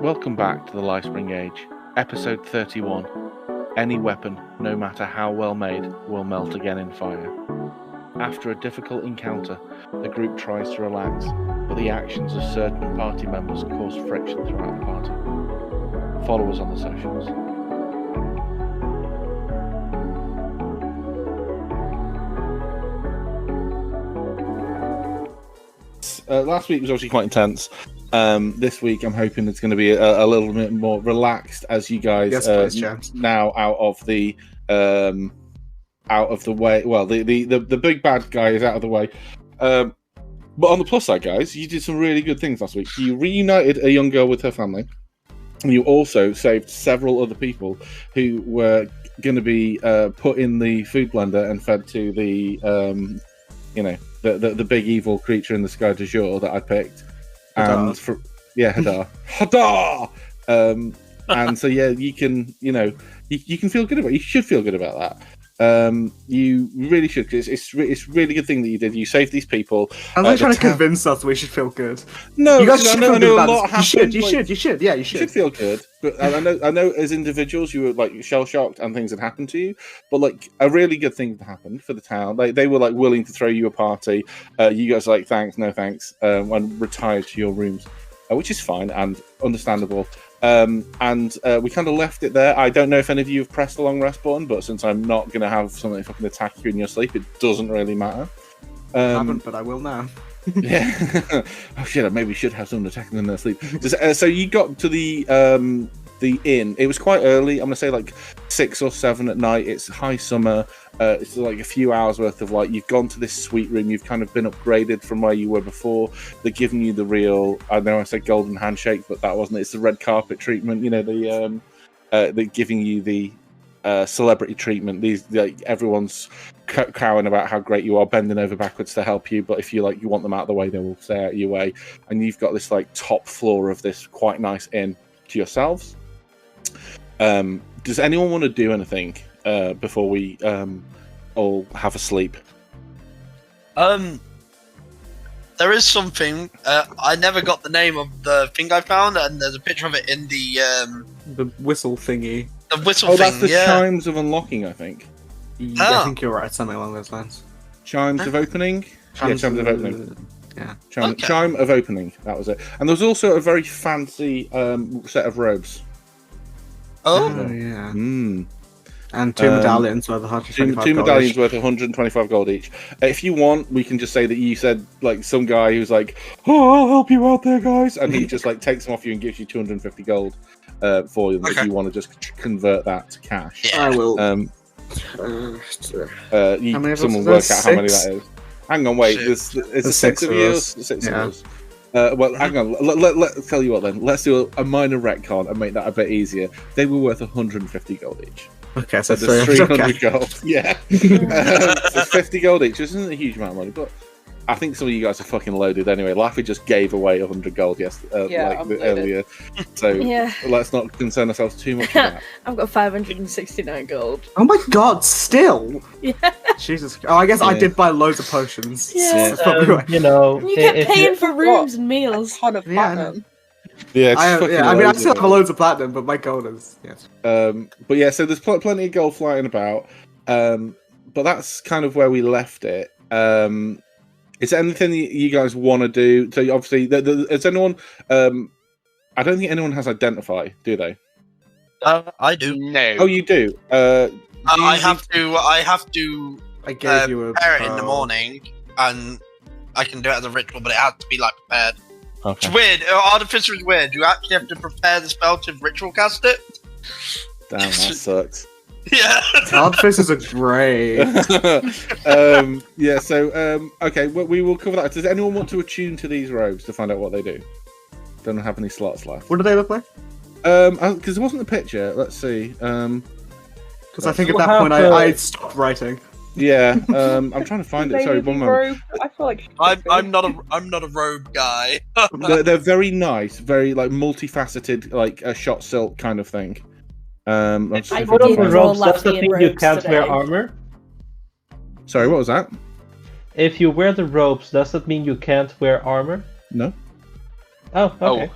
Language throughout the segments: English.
Welcome back to the Lifespring Age, episode 31. Any weapon, no matter how well made, will melt again in fire. After a difficult encounter, the group tries to relax, but the actions of certain party members cause friction throughout the party. Follow us on the socials. Last week was obviously quite intense. This week I'm hoping it's going to be a little bit more relaxed as you guys now out of the way. Well, the big bad guy is out of the way. But on the plus side, guys, you did some really good things last week. You reunited a young girl with her family. And you also saved several other people who were going to be put in the food blender and fed to the the big evil creature in the sky du jour that I picked. And Hadar. Hadar! And so you can you can feel good about it. You should feel good about that. You really should, because it's really good thing that you did. You saved these people. I'm not trying to convince us we should feel good. No, you guys should feel good about a lot happened. You should. Yeah, you should. You should feel good. But I know as individuals you were like shell shocked and things had happened to you. But like a really good thing happened for the town. They were like willing to throw you a party. You guys were like thanks, no thanks, and retired to your rooms, which is fine and understandable. And we kind of left it there. I don't know if any of you have pressed the long rest button, but since I'm not going to have something fucking attack you in your sleep, it doesn't really matter. I haven't, but I will now. Yeah. Oh shit! I maybe should have someone attacking in their sleep. So you got to the inn. It was quite early. I'm gonna say like 6 or 7 at night. It's high summer. It's like a few hours worth of like you've gone to this sweet room. You've kind of been upgraded from where you were before. They're giving you the real. I know I said golden handshake, but that wasn't it. It's the red carpet treatment. You know they're giving you the celebrity treatment. These everyone's crowing about how great you are, bending over backwards to help you. But if you want them out of the way, they will stay out of your way. And you've got this like top floor of this quite nice inn to yourselves. Does anyone want to do anything before we all have a sleep? There is something. I never got the name of the thing I found, and there's a picture of it in the whistle thingy. The whistle thing. Oh, thing. that's the chimes of unlocking, I think. Yeah, I think you're right. Something along those lines. Chimes of opening. Chimes of opening. Yeah. Chime of opening. That was it. And there was also a very fancy set of robes. Oh yeah. And 2 medallions worth 125 gold. 2 medallions worth 125 gold each. If you want, we can just say that you said like some guy who's like, "Oh, I'll help you out there, guys," and he just like takes them off you and gives you 250 gold for them. Okay. If you want to just convert that to cash, I will. Someone work out how many that is. Hang on, wait. There's a 6 of you. 6 of us. Well, hang on. Let's tell you what then. Let's do a minor retcon and make that a bit easier. They were worth 150 gold each. Okay, so there's 300 gold. Yeah. So 50 gold each, which isn't a huge amount of money, but I think some of you guys are fucking loaded anyway. Laffy just gave away 100 gold earlier. So let's not concern ourselves too much with that. I've got 569 gold. Oh my god, still? Yeah. Jesus. Oh, I guess I did buy loads of potions. Yeah. You kept paying for rooms and meals. I still have loads of platinum, but my gold is But yeah, so there's plenty of gold flying about. But that's kind of where we left it. Is there anything you guys want to do? So obviously, is anyone? I don't think anyone has identify, do they? I do. No. Oh, you do. I have to. I gave you a prepare it in the morning, and I can do it as a ritual, but it has to be like prepared. Okay. It's weird. Artificer is weird. You actually have to prepare the spell to ritual cast it. Damn, that sucks. Yeah. Artificers are great. Okay, well, we will cover that. Does anyone want to attune to these robes to find out what they do? Don't have any slots left. What do they look like? Because there wasn't a picture. Let's see. Because I think at that point I stopped writing. Yeah, I'm trying to find it. Sorry, one moment. I feel like I'm not a robe guy. they're very nice, very like multifaceted, like a shot silk kind of thing. I put on the robes. Does that mean you can't wear armor? Sorry, what was that? If you wear the robes, does that mean you can't wear armor? No. Oh, okay.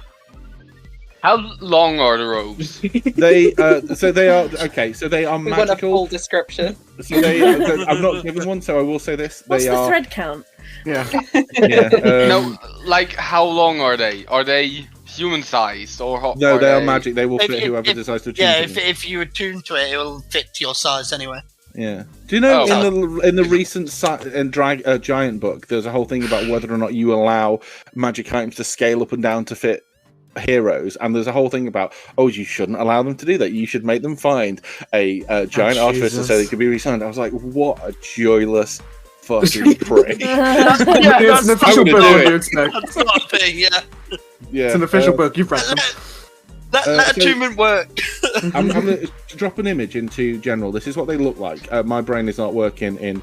How long are the robes? They so they are okay. So they are We want a magical. full description. So they, I'm not given one, so I will say this. What's They the are. thread count? Yeah. Yeah. No, like how long are they? Are they human sized or? No, they are magic. They will fit whoever If- decides to attune Yeah, to if, them. if you attune to it, it will fit to your size anyway. Yeah. Do you know Oh. in the recent giant book, there's a whole thing about whether or not you allow magic items to scale up and down to fit heroes, and there's a whole thing about you shouldn't allow them to do that. You should make them find a giant artificer so they can be re-signed. I was like, what a joyless fucking prick. It's an official book. What do you expect? That's not a thing, yeah. Yeah. It's an official book. You've read them. That so- attunement work. I'm going to drop an image into general. This is what they look like. My brain is not working in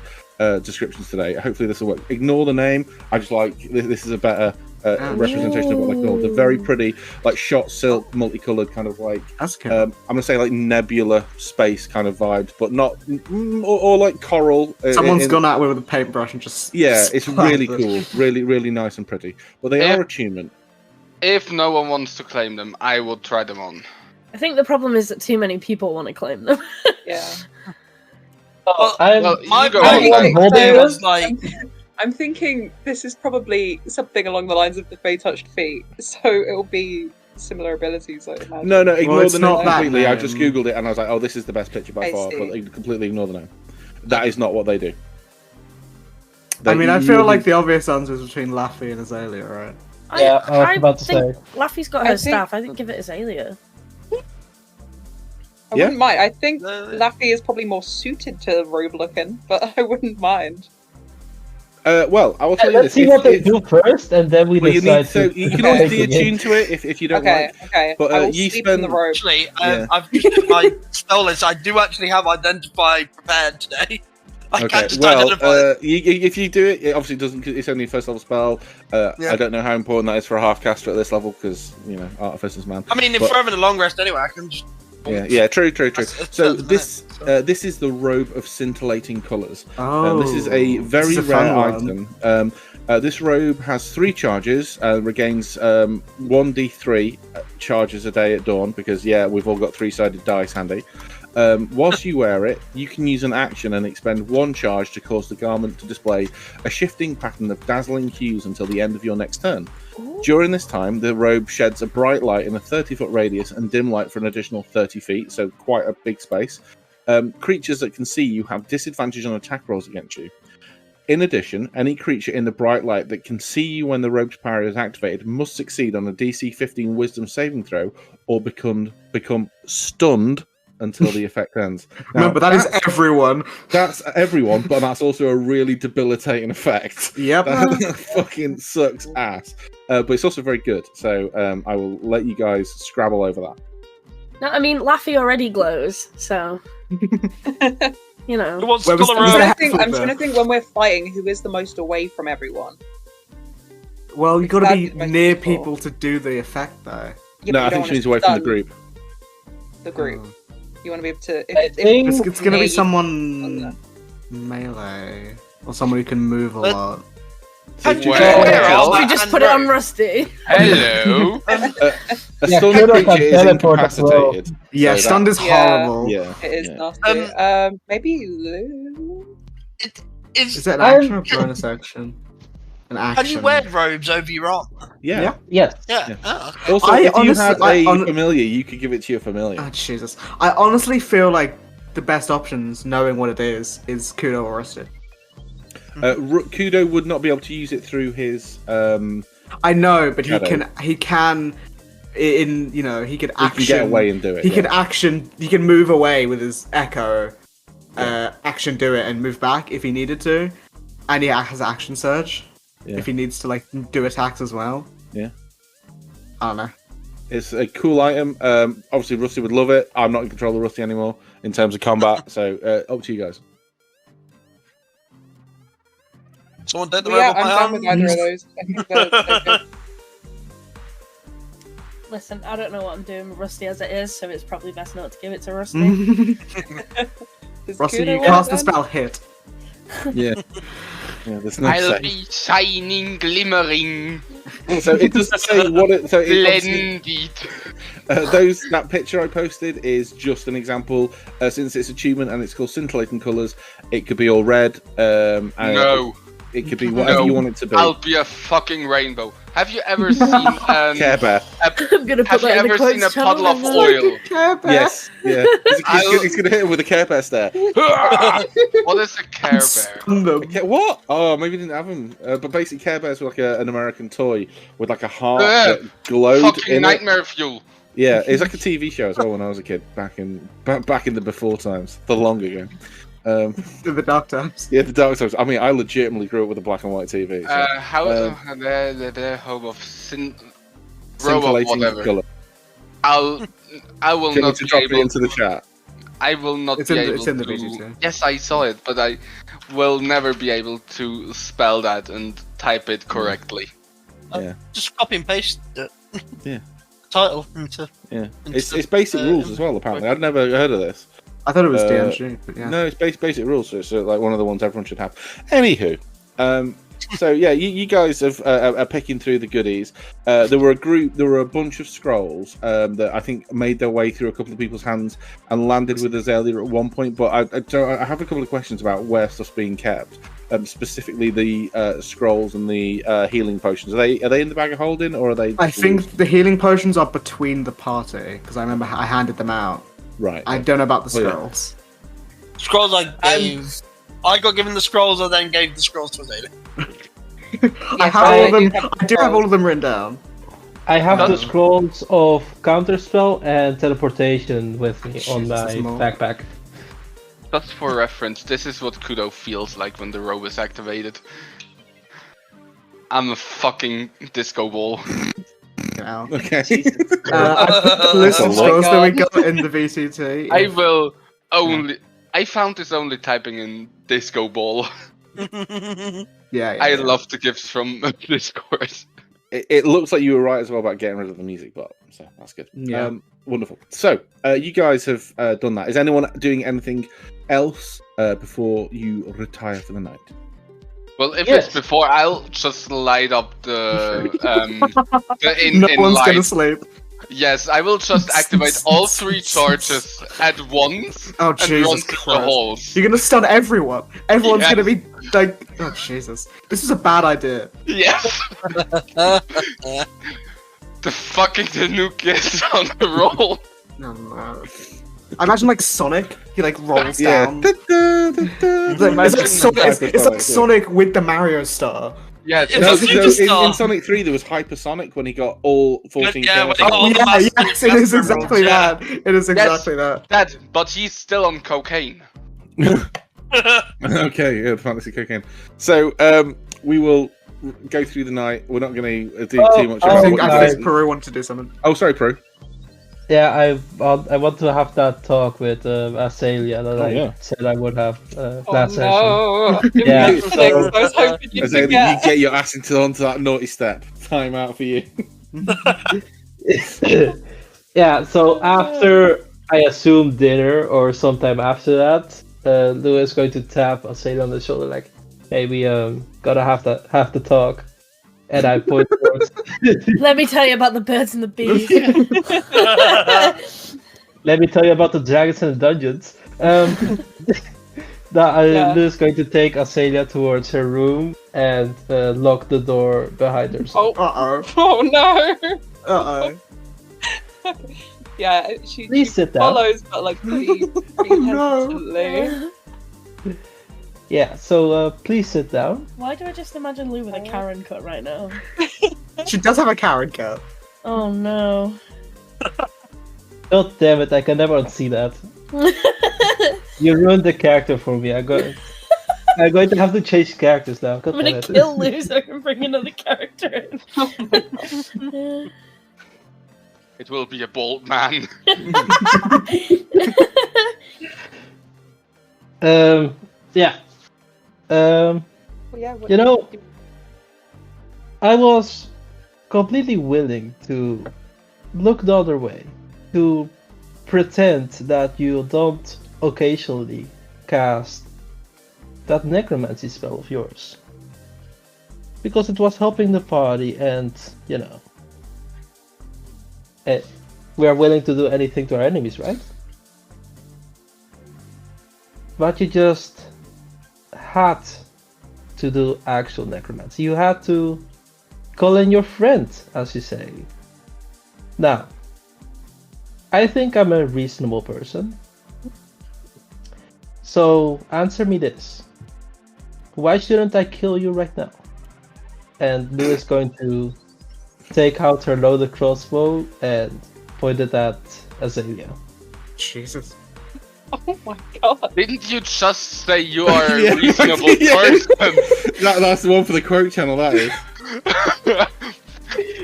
descriptions today. Hopefully this will work. Ignore the name. I just like this is a better representation of what they call. They're very pretty, like shot silk, multicolored, kind of like That's cool. I'm gonna say like nebula space kind of vibes, but not or like coral. Someone's gone out with a paintbrush and just It's really splattered. cool, really nice and pretty. But they are attunement. If no one wants to claim them, I will try them on. I think the problem is that too many people want to claim them. Yeah. My go my on. thing holding was like, I'm thinking this is probably something along the lines of the Fey touched feet, so it'll be similar abilities, I imagine. No, ignore it's the name not that completely. I name. just googled it and I was like, oh, this is the best picture by I far. see. But completely ignore the name. That is not what they do. I mean, I feel like the obvious answer is between Laffy and Azalea, right? Yeah, I was about to think say. Laffy's got I her think- staff. I think give it Azalea. I Yeah. wouldn't mind. I think Uh, Laffy is probably more suited to robe looking, but I wouldn't mind. Well, I will tell you Let's this. see what they do first, and then we Well, you decide. need so you can always de-attune to it if you don't Okay, like. okay. But, I will you sleep in the spend- robe. actually, Yeah. I've just put my spell list. I do actually have identify prepared today. I Okay, can't just well, identify. if you do it, it obviously doesn't. It's only a first level spell. Yeah. I don't know how important that is for a half caster at this level because artificers, man. I mean, if but- we're having a long rest anyway, I can just. Yeah, true. That's So this. this is the robe of scintillating colours. Oh, This is a very this is a rare fun one. item. This robe has 3 charges, regains 1d3 charges a day at dawn, because, we've all got 3-sided dice handy. Whilst you wear it, you can use an action and expend 1 charge to cause the garment to display a shifting pattern of dazzling hues until the end of your next turn. During this time, the robe sheds a bright light in a 30-foot radius and dim light for an additional 30 feet, so quite a big space. Creatures that can see you have disadvantage on attack rolls against you. In addition, any creature in the bright light that can see you when the robe's power is activated must succeed on a DC 15 Wisdom saving throw or become stunned until the effect ends. Now, Remember, that's everyone. That's everyone, but that's also a really debilitating effect. Yep. That fucking sucks ass. But it's also very good, so I will let you guys scrabble over that. No, I mean Laffy already glows, so you Who know. wants Where to was colour the- robe? I'm trying to think when we're fighting, who is the most away from everyone? Well, you got to That'd be be the most near useful. people to do the effect, though. Yeah, No, but I you think don't she want needs to away from the stun group. The group. You want to be able to. I think- It's going to be Maybe. someone melee or someone who can move a But- lot. How do you Well, know where well, are We just put it on robe? Rusty. Hello. A Yeah, stunned Kudo creature can is teleport as well. incapacitated. Yeah, so stunned is Yeah. horrible. Yeah. It is yeah. nasty. Maybe Lou? Is that an I'm- action or bonus action? An action. Have you wear robes over your armor? Yeah. Yeah. Yes. Yeah. Yeah. Oh, okay. Also, I if you honestly- had I a hon- familiar, you could give it to your familiar. Oh, Jesus. I honestly feel like the best options, knowing what it is Kudo or Rusty. Kudo would not be able to use it through his. I know, but Shadow. he can, he could He action. can get away and do it. He yeah. can action. He can move away with his echo. Action, do it, and move back if he needed to, and he has action surge Yeah. if he needs to do attacks as well. Yeah. I don't know. It's a cool item. Obviously, Rusty would love it. I'm not in control of Rusty anymore in terms of combat, so up to you guys. Someone did the Yeah, robe I'm on my down arm. with either of those. I think they're good. Listen, I don't know what I'm doing with Rusty as it is, so it's probably best not to give it to Rusty. Does Rusty, Kudo you want cast the them? spell hit. Yeah. Yeah. There's no I'll say. be shining, glimmering. So it doesn't say what it. So it obviously- Splendid. that picture I posted is just an example. Since it's achievement and it's called scintillating colours, it could be all red. And No. it could be whatever No. you want it to be. I'll be a fucking rainbow. Have you ever seen Care Bear. I'm gonna Have put you that in the ever seen a quotes channel. puddle of and, oil? Care Bear. Yes, yeah. He's going to hit him with a Care Bear stare. What is a Care Bear? Stun them. What? Oh, maybe he didn't have them. But basically, Care Bears were like an American toy with like a heart Ugh, that glowed Fucking in nightmare fuel. it. Yeah, it was like a TV show as well when I was a kid, back in the before times, the long ago. The dark times. Yeah, the dark times. I mean, I legitimately grew up with a black and white TV. So. How the home of row of Scintillating whatever. colour. I will Can not you be drop it able into the chat? I will not It's be in the- able it's in the to. VGT. Yes, I saw it, but I will never be able to spell that and type it correctly. Just copy and paste it. Yeah. Title into. Yeah, into it's basic rules as well. Apparently, I'd never heard of this. I thought it was Uh, DMG, but yeah. No, it's basic rules. So it's like one of the ones everyone should have. Anywho, so yeah, you guys are picking through the goodies. There were a bunch of scrolls that I think made their way through a couple of people's hands and landed with Azalea at one point. But I have a couple of questions about where stuff's being kept. Specifically, the scrolls and the healing potions. Are they in the bag of holding, or are they? I think the healing potions are between the party, because I remember I handed them out. Right. I don't know about the Oh, yeah. scrolls. Scrolls I gave. I got given the scrolls, I then gave the scrolls to Azalea. I have all of them. I do have all of them written down. I have the That's- scrolls of counterspell and teleportation with me on Shit, my that's small. backpack. Just for reference, this is what Kudo feels like when the robe is activated. I'm a fucking disco ball. Now. Okay. I put the list of Oh my scrolls that we got in the VCT. I will only. I found this only typing in disco ball. Yeah, I love the gifts from Discord. It looks like you were right as well about getting rid of the music bot, so that's good. Yeah. Wonderful. So, you guys have done that. Is anyone doing anything else before you retire for the night? Well, if Yes. it's before, I'll just light up the No in one's light. gonna sleep. Yes, I will just activate all 3 charges at once Oh and run Jesus through the Christ! halls. You're gonna stun everyone. Everyone's Yes. gonna be like, oh Jesus! This is a bad idea. Yes. The fucking nuke is on the roll. No. I imagine like Sonic. He like rolls Yeah. down. It's like Sonic with the Mario star. Yes. It's No, a superstar. in Sonic 3, there was Hypersonic when he got all 14 Yeah, when kills. he got all the Yeah, last yes, it is Master exactly rolls, yeah. that. It is exactly that. That, but he's still on cocaine. Okay, yeah, fantasy cocaine. So, we will go through the night. We're not going to do too much Oh, I about think what no. you I did. Peru wanted to do something. Oh, sorry, Pro. Yeah, I want to have that talk with Azalea that Oh, I yeah. said I would have Oh last session. no! Yeah, Six, I was hoping you'd Azalea, you forget. get your ass onto that naughty step. Time out for you. Yeah, so after I assume dinner or sometime after that, Lou is going to tap Azalea on the shoulder like, "Hey, we gotta have the talk," and I point towards. Let me tell you about the birds and the bees. Let me tell you about the dragons and the dungeons. Yeah. Lou is going to take Azalea towards her room and lock the door behind her. Oh, Oh no! oh. Yeah, she Please sit down. follows, but like pretty no. hesitantly. Yeah, so please sit down. Why do I just imagine Lou with a Karen cut right now? She does have a Karen cut. Oh no. God damn it, I can never unsee that. You ruined the character for me. I'm going to have to change characters now. God I'm gonna damn it. kill Lou so I can bring another character in. It will be a bold man. Yeah. Yeah, what- You know, I was completely willing to look the other way, to pretend that you don't occasionally cast that necromancy spell of yours. because it was helping the party, and we are willing to do anything to our enemies, right? But you just had to do actual necromancy. You had to call in your friend, as you say. Now, I think I'm a reasonable person. So answer me this. Why shouldn't I kill you right now? And Lou is going to take out her loaded crossbow and point it at Azalea. Jesus. Oh my god. Didn't you just say you are a Yeah. reasonable Yeah. person? That's the one for the quote channel, that is.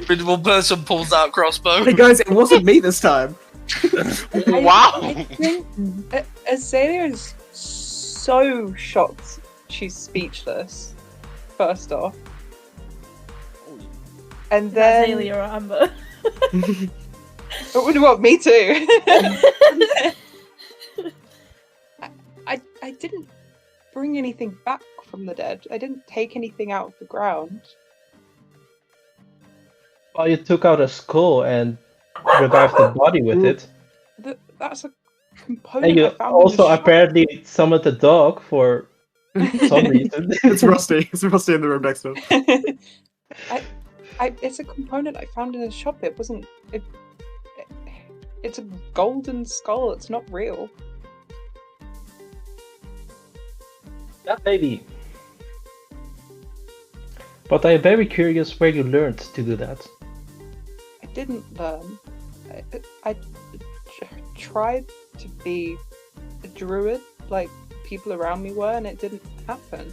Reasonable person pulls out crossbow. Hey guys, it wasn't me this time. Wow. I think Azalea is so shocked she's speechless, first off. And then... Azalea or Amber. Well, me too. I didn't bring anything back from the dead. I didn't take anything out of the ground. Well, you took out a skull and revived the body with it. That's a component And you I found also in the shop. apparently summoned a dog for some reason. It's Rusty. It's Rusty in the room next to him. It's a component I found in a shop. It wasn't. It's a golden skull. It's not real. That maybe. But I'm very curious where you learned to do that. I didn't learn. I tried to be a druid like people around me were, and it didn't happen.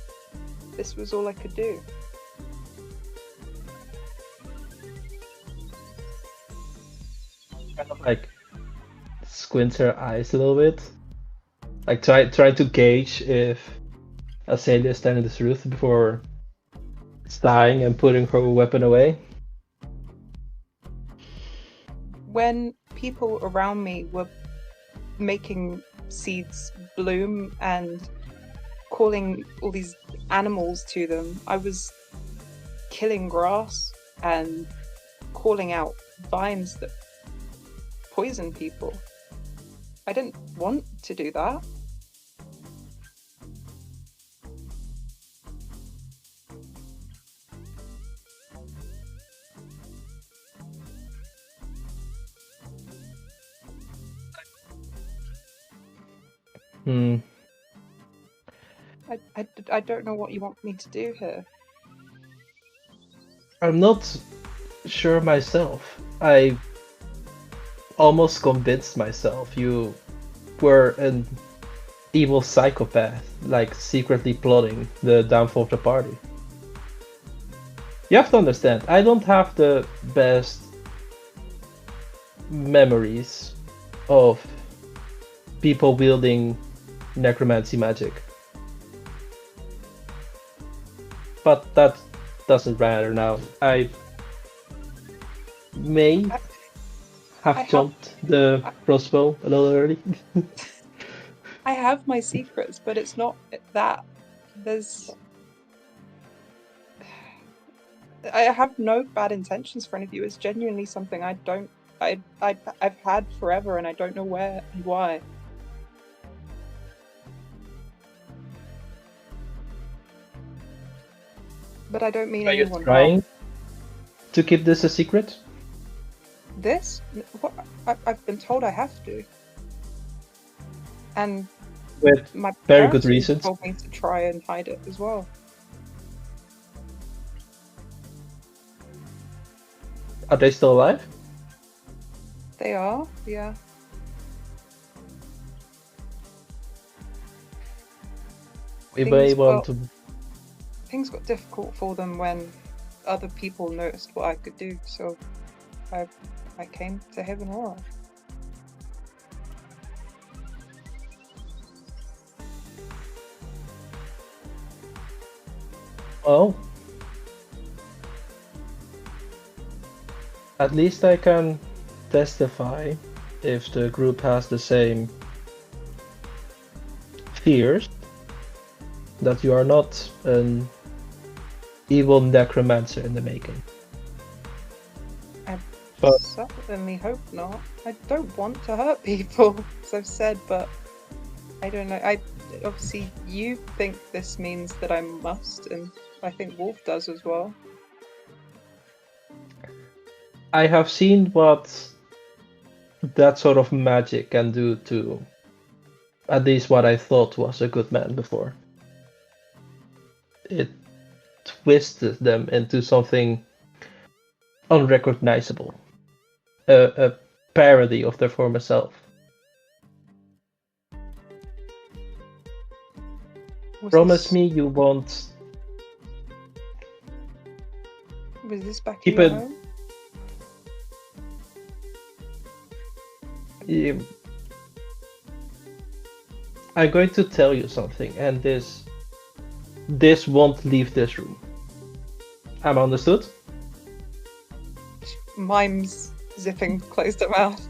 This was all I could do. Kind of like squints her eyes a little bit. Like try to gauge if Azalea is telling the truth before sighing and putting her weapon away. When people around me were making seeds bloom and calling all these animals to them, I was killing grass and calling out vines that poison people. I didn't want to do that. I don't know what you want me to do here. I'm not sure myself. I almost convinced myself you were an evil psychopath, like secretly plotting the downfall of the party. You have to understand, I don't have the best memories of people wielding necromancy magic. But that doesn't matter now. I may have jumped the crossbow a little early. I have my secrets, but it's not that. I have no bad intentions for any of you. It's genuinely something I've had forever, and I don't know where and why. But I don't mean Are you anyone trying harm. to keep this a secret? This? What? I've been told I have to. And With my very parents good reasons. told me to try and hide it as well. Are they still alive? They are, yeah. We may Things want got- to. Things got difficult for them when other people noticed what I could do, so I came to Heaven Aura. Well, at least I can testify if the group has the same fears that you are not an evil necromancer in the making. But- Certainly hope not. I don't want to hurt people, as I've said, but I don't know. Obviously you think this means that I must, and I think Wolf does as well. I have seen what that sort of magic can do to at least what I thought was a good man before. It twisted them into something unrecognizable, a parody of their former self. Promise me you won't Was this back keep in it. your home? I'm going to tell you something, and this won't leave this room. Am I understood? Mimes zipping closed her mouth.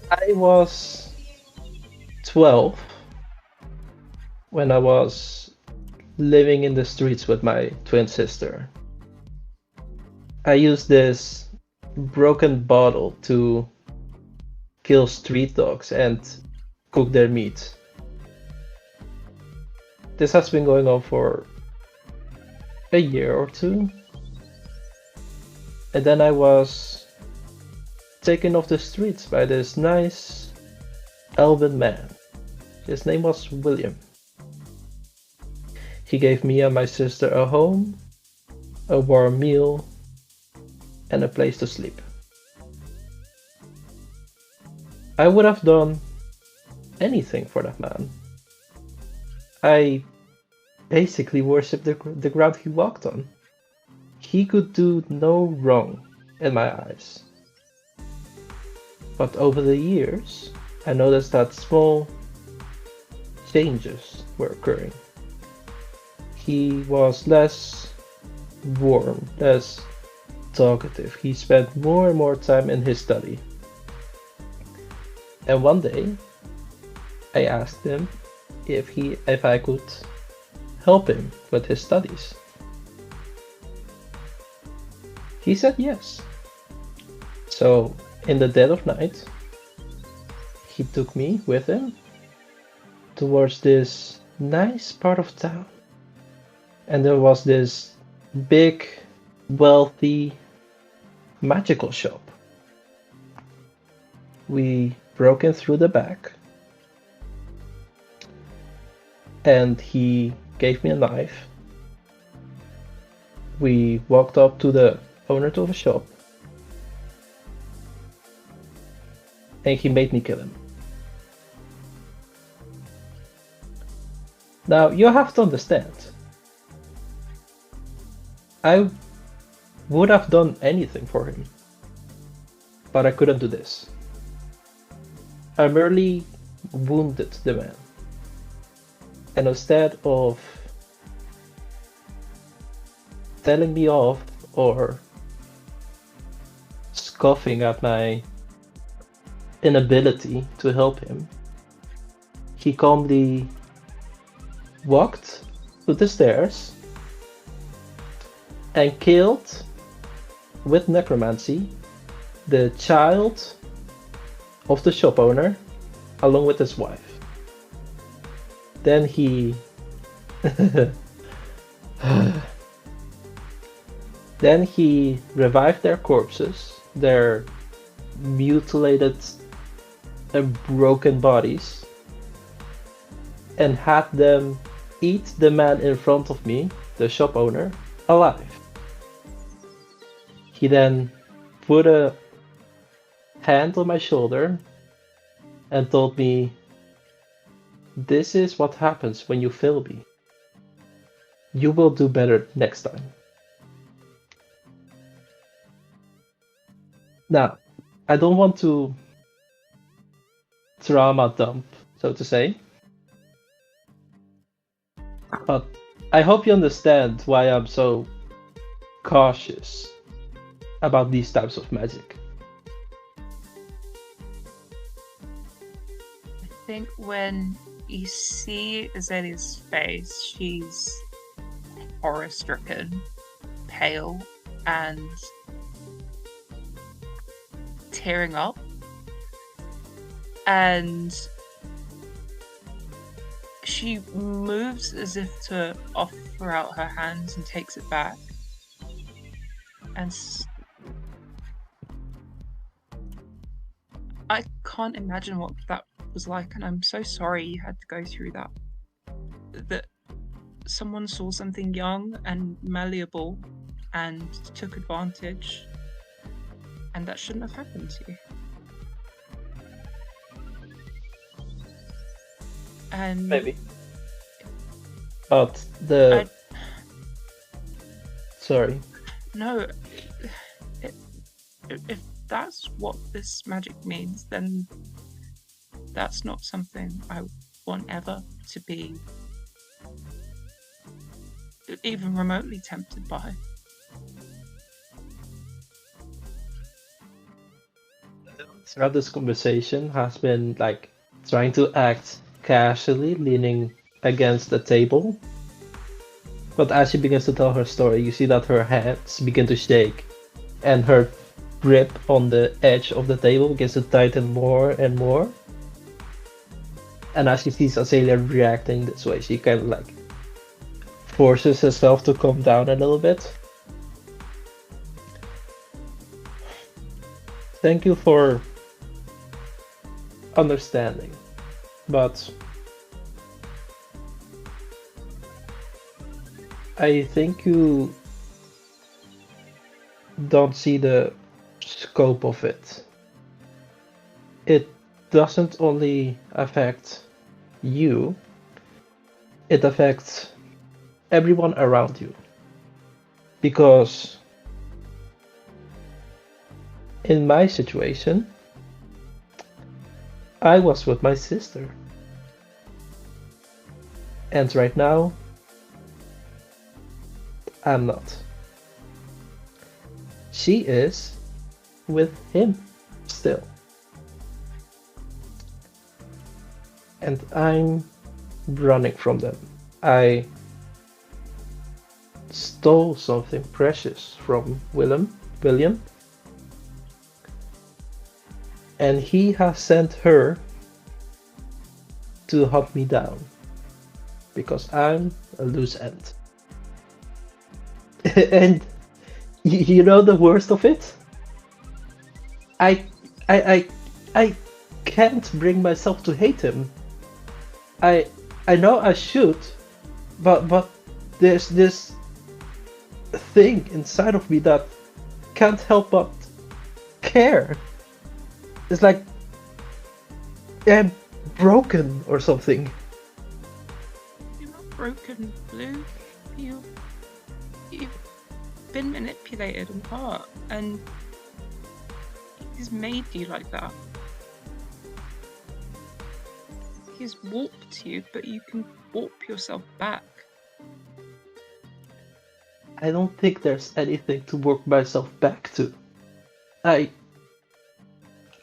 I was 12 when I was living in the streets with my twin sister. I used this broken bottle to kill street dogs and cook their meat. This has been going on for a year or two. And then I was taken off the streets by this nice elven man. His name was William. He gave me and my sister a home, a warm meal, and a place to sleep. I would have done anything for that man. I basically worshipped the ground he walked on. He could do no wrong in my eyes. But over the years, I noticed that small changes were occurring. He was less warm, less talkative. He spent more and more time in his study. And one day, I asked him if I could help him with his studies. He said yes. So, in the dead of night, he took me with him towards this nice part of town. And there was this big, wealthy, magical shop. We broke in through the back, and he gave me a knife. We walked up to the owner of the shop, and he made me kill him. Now, you have to understand, I would have done anything for him, but I couldn't do this. I merely wounded the man, and instead of telling me off or scoffing at my inability to help him, he calmly walked to the stairs and killed, with necromancy, the child of the shop owner along with his wife. Then he revived their corpses, their mutilated and broken bodies, and had them eat the man in front of me, the shop owner, alive. He then put a hand on my shoulder and told me, "This is what happens when you fail me. You will do better next time." Now, I don't want to trauma dump, so to say, but I hope you understand why I'm so cautious about these types of magic. I think when You see Azalea's face. She's horror-stricken, pale, and tearing up. And she moves as if to offer out her hands and takes it back. And I can't imagine what that was like, and I'm so sorry you had to go through that. That someone saw something young and malleable and took advantage, and that shouldn't have happened to you. And Maybe. But the... Sorry. No, if that's what this magic means, then that's not something I want ever to be even remotely tempted by. Throughout this conversation has been like trying to act casually, leaning against the table. But as she begins to tell her story, you see that her hands begin to shake, and her grip on the edge of the table begins to tighten more and more. And as she sees Azalea reacting this way, she kind of like forces herself to calm down a little bit. Thank you for understanding, but I think you don't see the scope of it. It doesn't only affect you, it affects everyone around you. Because in my situation, I was with my sister. And right now, I'm not. She is with him still. And I'm running from them. I stole something precious from William, and he has sent her to hunt me down because I'm a loose end. And you know the worst of it? I can't bring myself to hate him. I know I should, but there's this thing inside of me that can't help but care. It's like I'm broken or something. You're not broken, Blue. You've been manipulated and hurt, and he's made you like that. He's warped you, but you can warp yourself back. I don't think there's anything to warp myself back to. I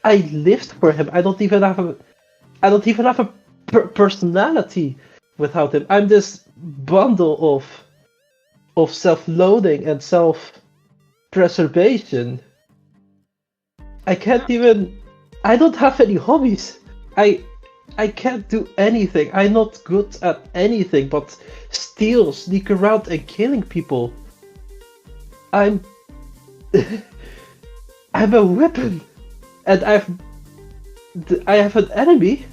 lived for him. I don't even have a personality without him. I'm this bundle of self-loathing and self-preservation. I can't even... I don't have any hobbies. I can't do anything. I'm not good at anything but steal, sneak around and killing people. I'm a weapon. And I have an enemy,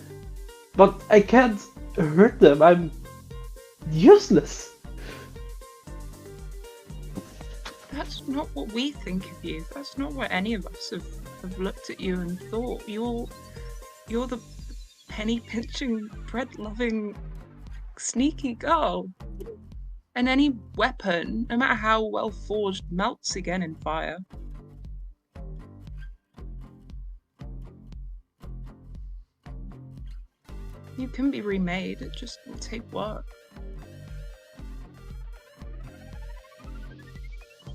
but I can't hurt them. I'm useless. That's not what we think of you. That's not what any of us have looked at you and thought. You're the penny-pinching, bread-loving, sneaky girl. And any weapon, no matter how well forged, melts again in fire. You can be remade, it just will take work.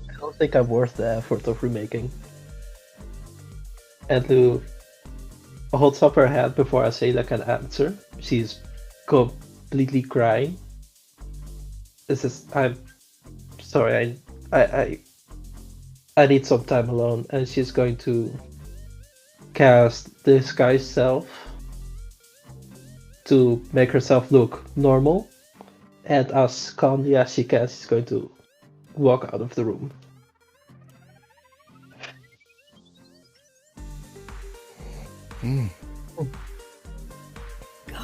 I don't think I'm worth the effort of remaking. And Lou holds up her hand before Azalea can answer. She's completely crying. This is I'm sorry. I need some time alone, and she's going to cast Disguise Self to make herself look normal, and as calmly as she can, she's going to walk out of the room.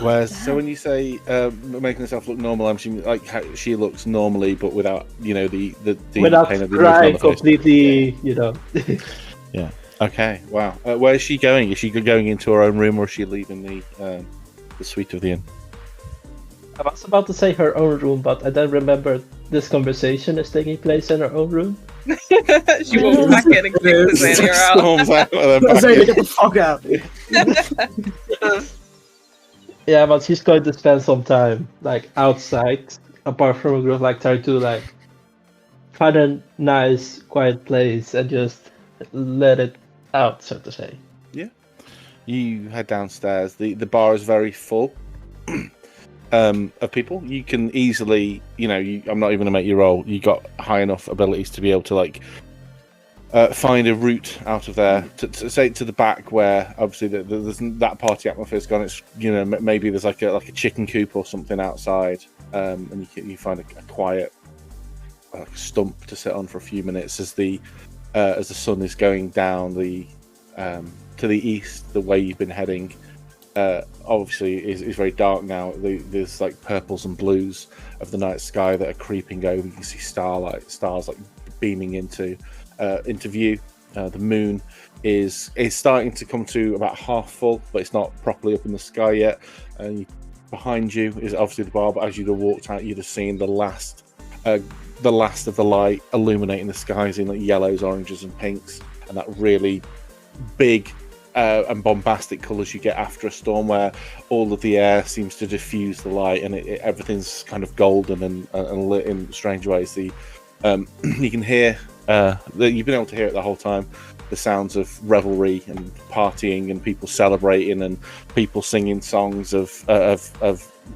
Whereas, so when you say making herself look normal, I'm assuming like how she looks normally, but without the Without pain of the emotion on crying the face. completely, Yeah. Okay. Wow. Where is she going? Is she going into her own room, or is she leaving the suite of the inn? I was about to say her own room, but I then remembered this conversation is taking place in her own room. She walks back in and kicks Azalea out. Storms out and then back Azalea, in. get the fuck out. Yeah, but she's going to spend some time like outside, apart from a group, like trying to like find a nice, quiet place and just let it out, so to say. Yeah. You head downstairs. The bar is very full of people. You can easily, I'm not even going to make you roll. You got high enough abilities to be able to like find a route out of there to say to the back where obviously there's that party atmosphere's gone. It's maybe there's like a chicken coop or something outside, and you find a quiet stump to sit on for a few minutes as the sun is going down to the east. The way you've been heading obviously is very dark now. There's like purples and blues of the night sky that are creeping over. You can see stars like beaming into view. The moon is starting to come to about half full, but it's not properly up in the sky yet. And behind you is obviously the bar, but as you'd have walked out, you'd have seen the last of the light illuminating the skies in like yellows, oranges, and pinks, and that really big and bombastic colours you get after a storm, where all of the air seems to diffuse the light, and everything's kind of golden and lit in strange ways. You can hear. You've been able to hear it the whole time. The sounds of revelry and partying and people celebrating and people singing songs of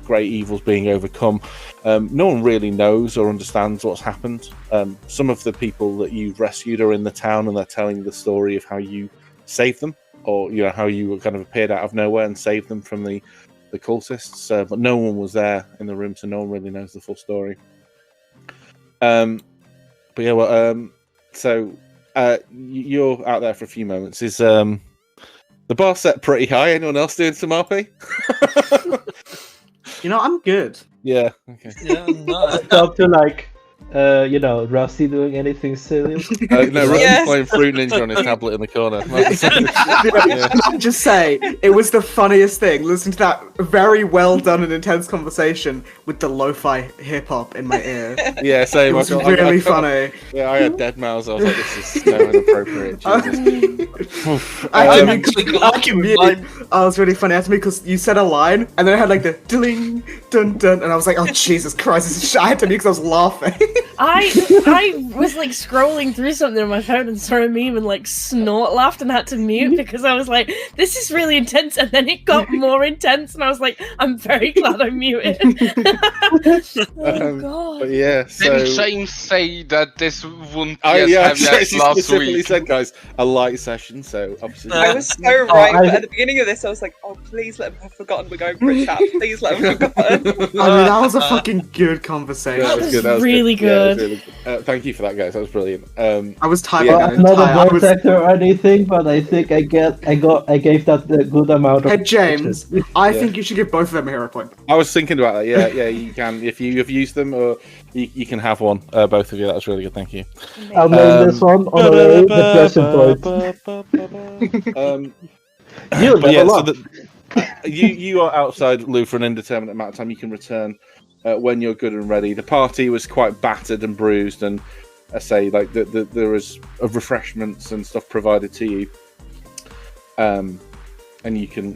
great evils being overcome. No one really knows or understands what's happened. Some of the people that you've rescued are in the town, and they're telling the story of how you saved them, or how you kind of appeared out of nowhere and saved them from the cultists. But no one was there in the room, so no one really knows the full story. But yeah, well, so you're out there for a few moments. Is the bar set pretty high? Anyone else doing some RP? I'm good. Yeah. Okay. Yeah, no. Up to like, Rusty doing anything silly. No, Rusty's Yes. playing Fruit Ninja on his tablet in the corner. Can I just say, it was the funniest thing, listening to that very well done and intense conversation with the lo-fi hip-hop in my ear. Yeah, same. It was I really got- funny. Yeah, I had dead mouse. I was like, this is so inappropriate. Jesus. I had to actually mute. got I to can mute. remind- Oh, it was really funny. I had to mute because you said a line, and then I had like the ding, dun dun, and I was like, oh Jesus Christ! This is I had to mute because I was laughing. I was like scrolling through something on my phone and saw a meme and like snort laughed and had to mute because I was like, this is really intense, and then it got more intense and I was like, I'm very glad I muted. Oh god. But yeah, so Didn't James say that this wouldn't be I as heavy she as last specifically week? said, guys, a light session. So obviously, I was so right, I- but at the beginning of this, I was like, "Oh, please let them have forgotten we're going for a chat. Please let them have forgotten." I mean, that was a fucking good conversation. That was really Yeah, it was good. really good. Thank you for that, guys. That was brilliant. I was typing Yeah. an I'm not entire. I a was, voice actor or anything, but I think I gave that a good amount of. hey James, I Yeah. think you should give both of them a hero point. I was thinking about that. Yeah, you can if you have used them, or you can have one. Both of you. That was really good. Thank you. I'll name this one honorary depression point. You But yeah, level so up. you are outside Lou for an indeterminate amount of time. You can return when you're good and ready. The party was quite battered and bruised, and I say like there was refreshments and stuff provided to you. And you can,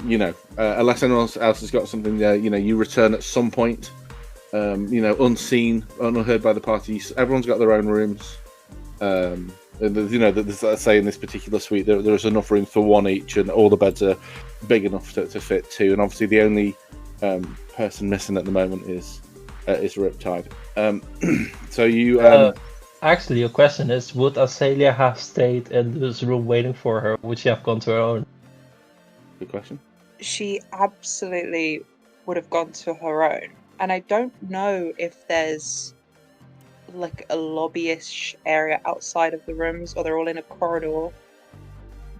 unless anyone else has got something there, you return at some point, unseen, unheard by the party. Everyone's got their own rooms. Let's say in this particular suite, there's enough room for one each, and all the beds are big enough to fit two. And obviously, the only person missing at the moment is Riptide. So you Actually, your question is: would Azalea have stayed in this room waiting for her? Would she have gone to her own? good question. She absolutely would have gone to her own. And I don't know if there's like a lobby-ish area outside of the rooms or they're all in a corridor.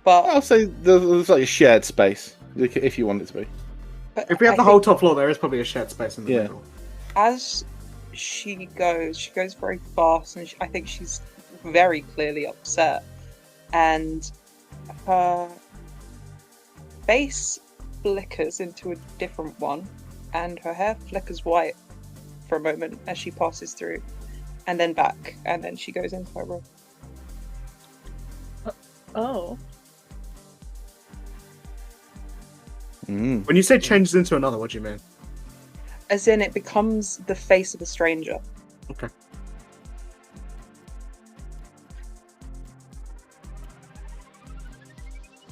But I'll say there's like a shared space if you want it to be. but If we have I the whole think top floor, there is probably a shared space in the Yeah. middle. as she goes very fast, and I think she's very clearly upset. And her face flickers into a different one, and her hair flickers white for a moment as she passes through, and then back, and then she goes into her room. Oh. Mm. When you say changes into another, what do you mean? As in, it becomes the face of a stranger. Okay.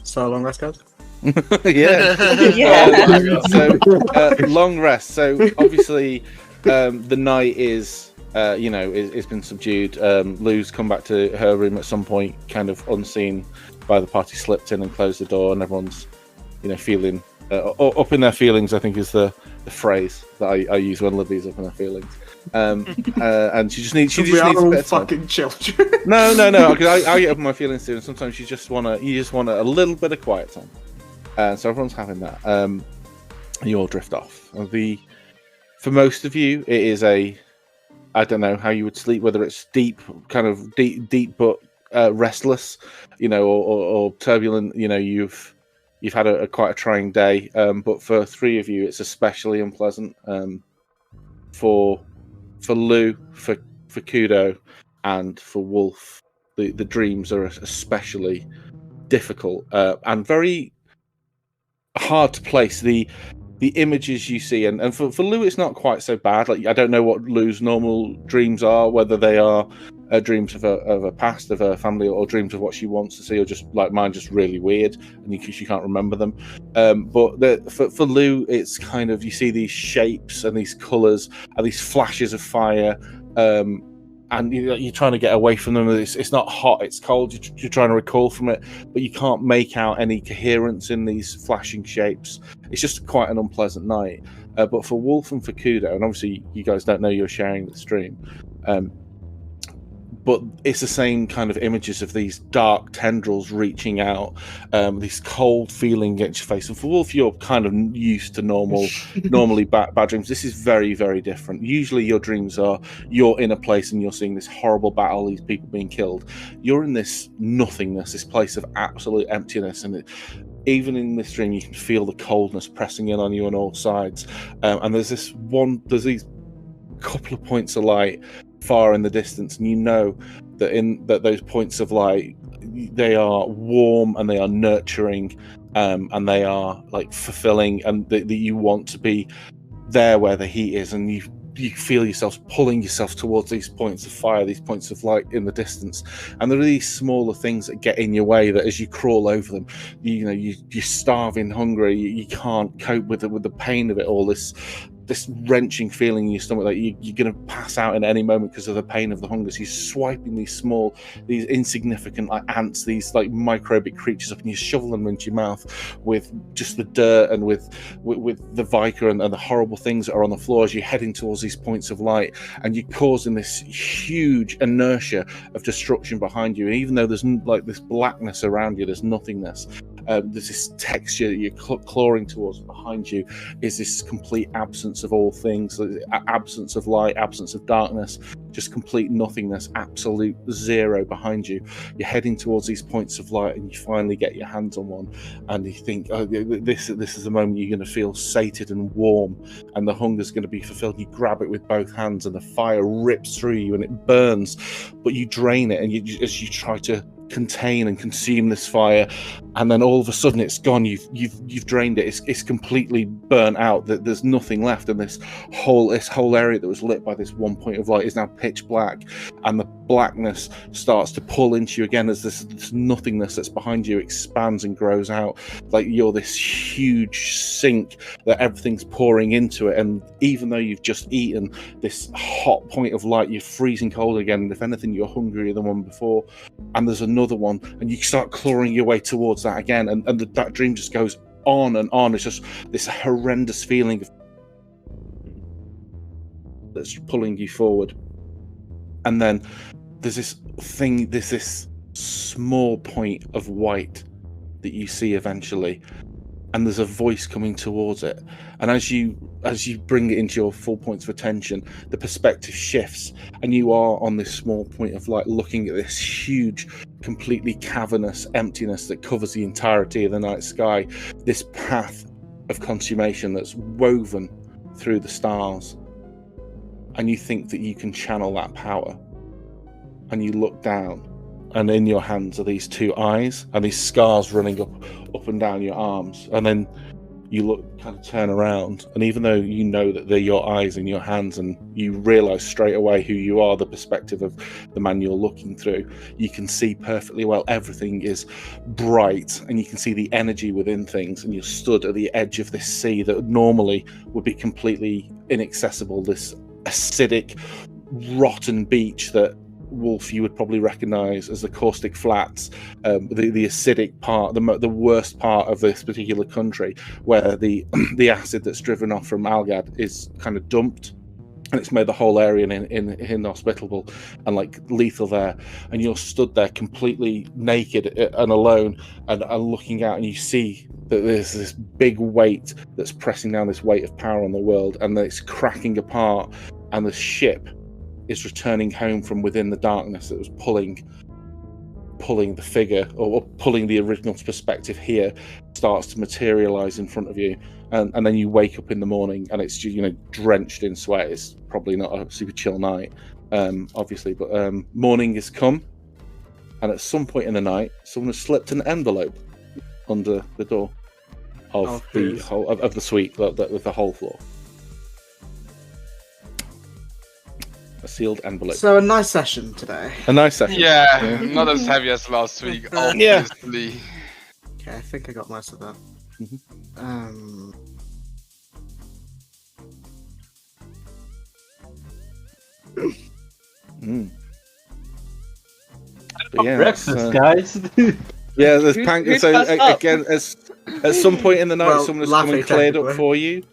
So long rest, guys. Yeah. Yeah. So long rest. So obviously, the night is, it's been subdued. Lou's come back to her room at some point, kind of unseen by the party, slipped in and closed the door, and everyone's, feeling up in their feelings. I think is the phrase that I use when Libby's up in her feelings. And she just needs a we bit are all of time. fucking children. No, because I get up in my feelings too, and sometimes you just want a little bit of quiet time. So everyone's having that. You all drift off. For most of you, it is I don't know how you would sleep, whether it's deep, but restless, or turbulent. You've had a quite a trying day. But for three of you, it's especially unpleasant. For Lou, for Kudo, and for Wolf, the dreams are especially difficult and very hard to place. The images you see, and for Lou, it's not quite so bad. Like, I don't know what Lou's normal dreams are, whether they are dreams of a past, of her family, or dreams of what she wants to see, or just like mine, just really weird, and she can't remember them. But for Lou, it's kind of, you see these shapes and these colours and these flashes of fire, and you're trying to get away from them. It's not hot, it's cold. You're trying to recall from it, but you can't make out any coherence in these flashing shapes. It's just quite an unpleasant night. But for Wolf and for Kudo, and obviously you guys don't know you're sharing the stream, but it's the same kind of images of these dark tendrils reaching out, this cold feeling against your face. And for Wolf, you're kind of used to normally bad dreams. This is very, very different. Usually your dreams are you're in a place and you're seeing this horrible battle, these people being killed. You're in this nothingness, this place of absolute emptiness, and even in this dream you can feel the coldness pressing in on you on all sides. And there's these couple of points of light far in the distance, and you know that those points of light, they are warm and they are nurturing, and they are like fulfilling, and that you want to be there where the heat is, and you feel yourself pulling yourself towards these points of fire, these points of light in the distance. And there are these smaller things that get in your way, that as you crawl over them, you're starving, hungry, you can't cope with the pain of it all, this wrenching feeling in your stomach that you're going to pass out in any moment because of the pain of the hunger. So you're swiping these insignificant like ants, these like microbic creatures up, and you shovel them into your mouth with just the dirt and with the Vicar and the horrible things that are on the floor as you're heading towards these points of light, and you're causing this huge inertia of destruction behind you. And even though there's like this blackness around you, there's nothingness. There's this texture that you're clawing towards. Behind you is this complete absence of all things, absence of light, absence of darkness, just complete nothingness, absolute zero behind you. You're heading towards these points of light, and you finally get your hands on one, and you think, oh, this is the moment you're going to feel sated and warm, and the hunger's going to be fulfilled. You grab it with both hands, and the fire rips through you, and it burns, but you drain it, and as you try to contain and consume this fire, and then all of a sudden it's gone. You've drained it. It's completely burnt out. That there's nothing left, and this whole area that was lit by this one point of light is now pitch black, and blackness starts to pull into you again as this nothingness that's behind you expands and grows out. Like you're this huge sink that everything's pouring into it, and even though you've just eaten this hot point of light, you're freezing cold again, and if anything you're hungrier than one before, and there's another one, and you start clawing your way towards that again, and that dream just goes on and on. It's just this horrendous feeling of that's pulling you forward. And then there's this small point of white that you see eventually, and there's a voice coming towards it. And as you bring it into your full points of attention, the perspective shifts, and you are on this small point of light looking at this huge, completely cavernous emptiness that covers the entirety of the night sky, this path of consummation that's woven through the stars. And you think that you can channel that power. And you look down, and in your hands are these two eyes and these scars running up and down your arms. And then you turn around, and even though you know that they're your eyes in your hands, and you realise straight away who you are, the perspective of the man you're looking through, you can see perfectly well everything is bright, and you can see the energy within things, and you're stood at the edge of this sea that normally would be completely inaccessible, this acidic, rotten beach that Wolf you would probably recognise as the caustic flats, the acidic part, the worst part of this particular country, where the acid that's driven off from Algad is kind of dumped, and it's made the whole area inhospitable and like lethal there. And you're stood there completely naked and alone, and looking out, and you see that there's this big weight that's pressing down, this weight of power on the world, and that it's cracking apart, and the ship is returning home from within the darkness that was pulling the figure, or pulling the original perspective here, starts to materialize in front of you, and then you wake up in the morning, and it's drenched in sweat. It's probably not a super chill night, obviously, but morning has come, and at some point in the night, someone has slipped an envelope under the door of the suite, with the whole floor. A sealed envelope. So a nice session today. A nice session. Yeah, not as heavy as last week, obviously. Okay, I think I got most of that. But yeah, breakfast, guys. Yeah, there's Who's so first up? again, at some point in the night, someone has come and cleared up technically. for you.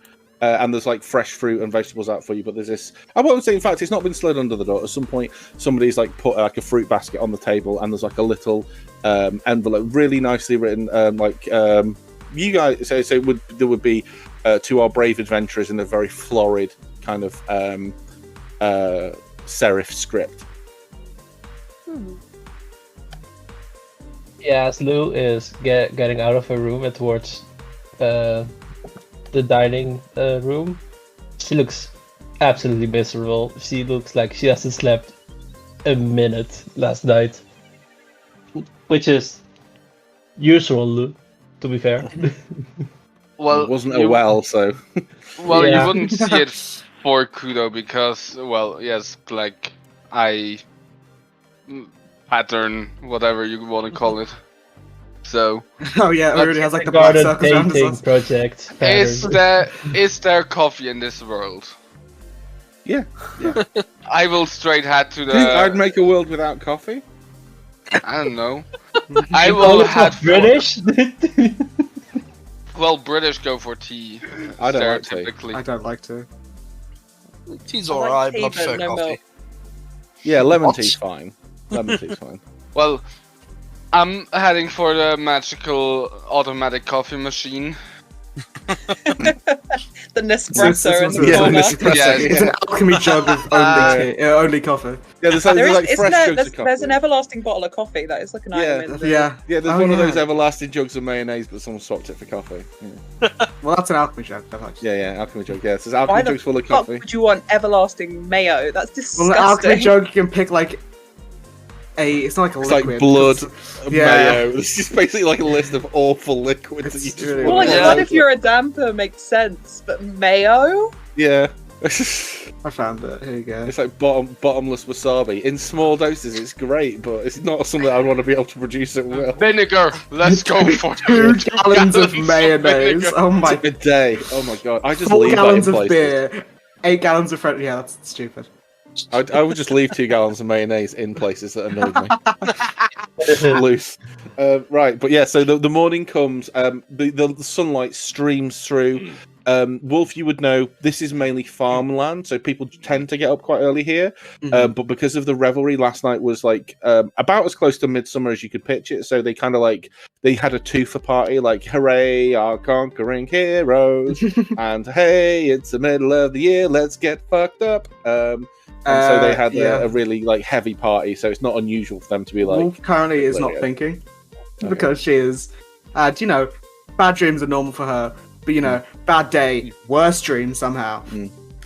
And there's like fresh fruit and vegetables out for you, but there's this. I won't say, in fact, it's not been slid under the door. At some point, somebody's like put like a fruit basket on the table, and there's like a little envelope, really nicely written. You guys, so there would be to our brave adventurers in a very florid kind of serif script. Yeah, as Lou is getting out of her room and towards the dining room, she looks absolutely miserable. She looks like she hasn't slept a minute last night, which is usual, Lou, to be fair. Well, It wasn't a well, so Well, Yeah. you wouldn't see it for Kudo because, well, yes, like pattern, whatever you want to call it. So, Oh yeah, it already has like the black Garden circles around his dating eyes. project. is there coffee in this world? yeah. I will straight head to Do you think I'd the. make a world without coffee? I don't know. I Oh, will it's head not British. Well, British go for tea. I don't like tea. stereotypically. I don't like to. Tea's I like alright, tea, but I but prefer no coffee. milk. Yeah, lemon What? tea's fine. Lemon tea's fine. Well, I'm heading for the magical automatic coffee machine. The Nespresso in the Yeah, corner. Yeah, It's an alchemy jug of only coffee. Yeah, there's There like is, fresh isn't there? jugs of coffee. There's an everlasting bottle of coffee that is like an Yeah, item in the... Yeah. Yeah, there's Oh, one of yeah. those everlasting jugs of mayonnaise, but someone swapped it for coffee. Yeah, Well, that's an alchemy jug. That much. yeah, alchemy jug. Yeah, it says Why alchemy the jugs full of fuck coffee. would you want everlasting mayo? That's Well, an alchemy disgusting. jug you can pick like it's not like a It's liquid. like blood, Yeah. mayo. It's just basically like a list of awful liquids that you It's just really Well, want like to Yeah. blood use. if you're a damper makes sense, but mayo? Yeah, I found it. Here you go. It's like bottomless wasabi. In small doses, it's great, but it's not something I want to be able to produce at will. Vinegar. Let's go for 2 gallons of mayonnaise. vinegar. Oh my. A day. Oh my god. I just 4 leave that in gallons of places. beer. 8 gallons of French. Yeah, that's stupid. I would just leave 2 gallons of mayonnaise in places that annoyed me. Loose. Right, but yeah, so the morning comes, the sunlight streams through. Wolf, you would know this is mainly farmland, so people tend to get up quite early here. But because of the revelry, last night was like about as close to midsummer as you could pitch it. So they kind of like they had a twofer party, like hooray, our conquering heroes, and hey, it's the middle of the year, let's get fucked up. And so they had a really like heavy party. So it's not unusual for them to be like. Wolf currently is not thinking because she is, you know, bad dreams are normal for her. But you know, bad day, worse dream somehow.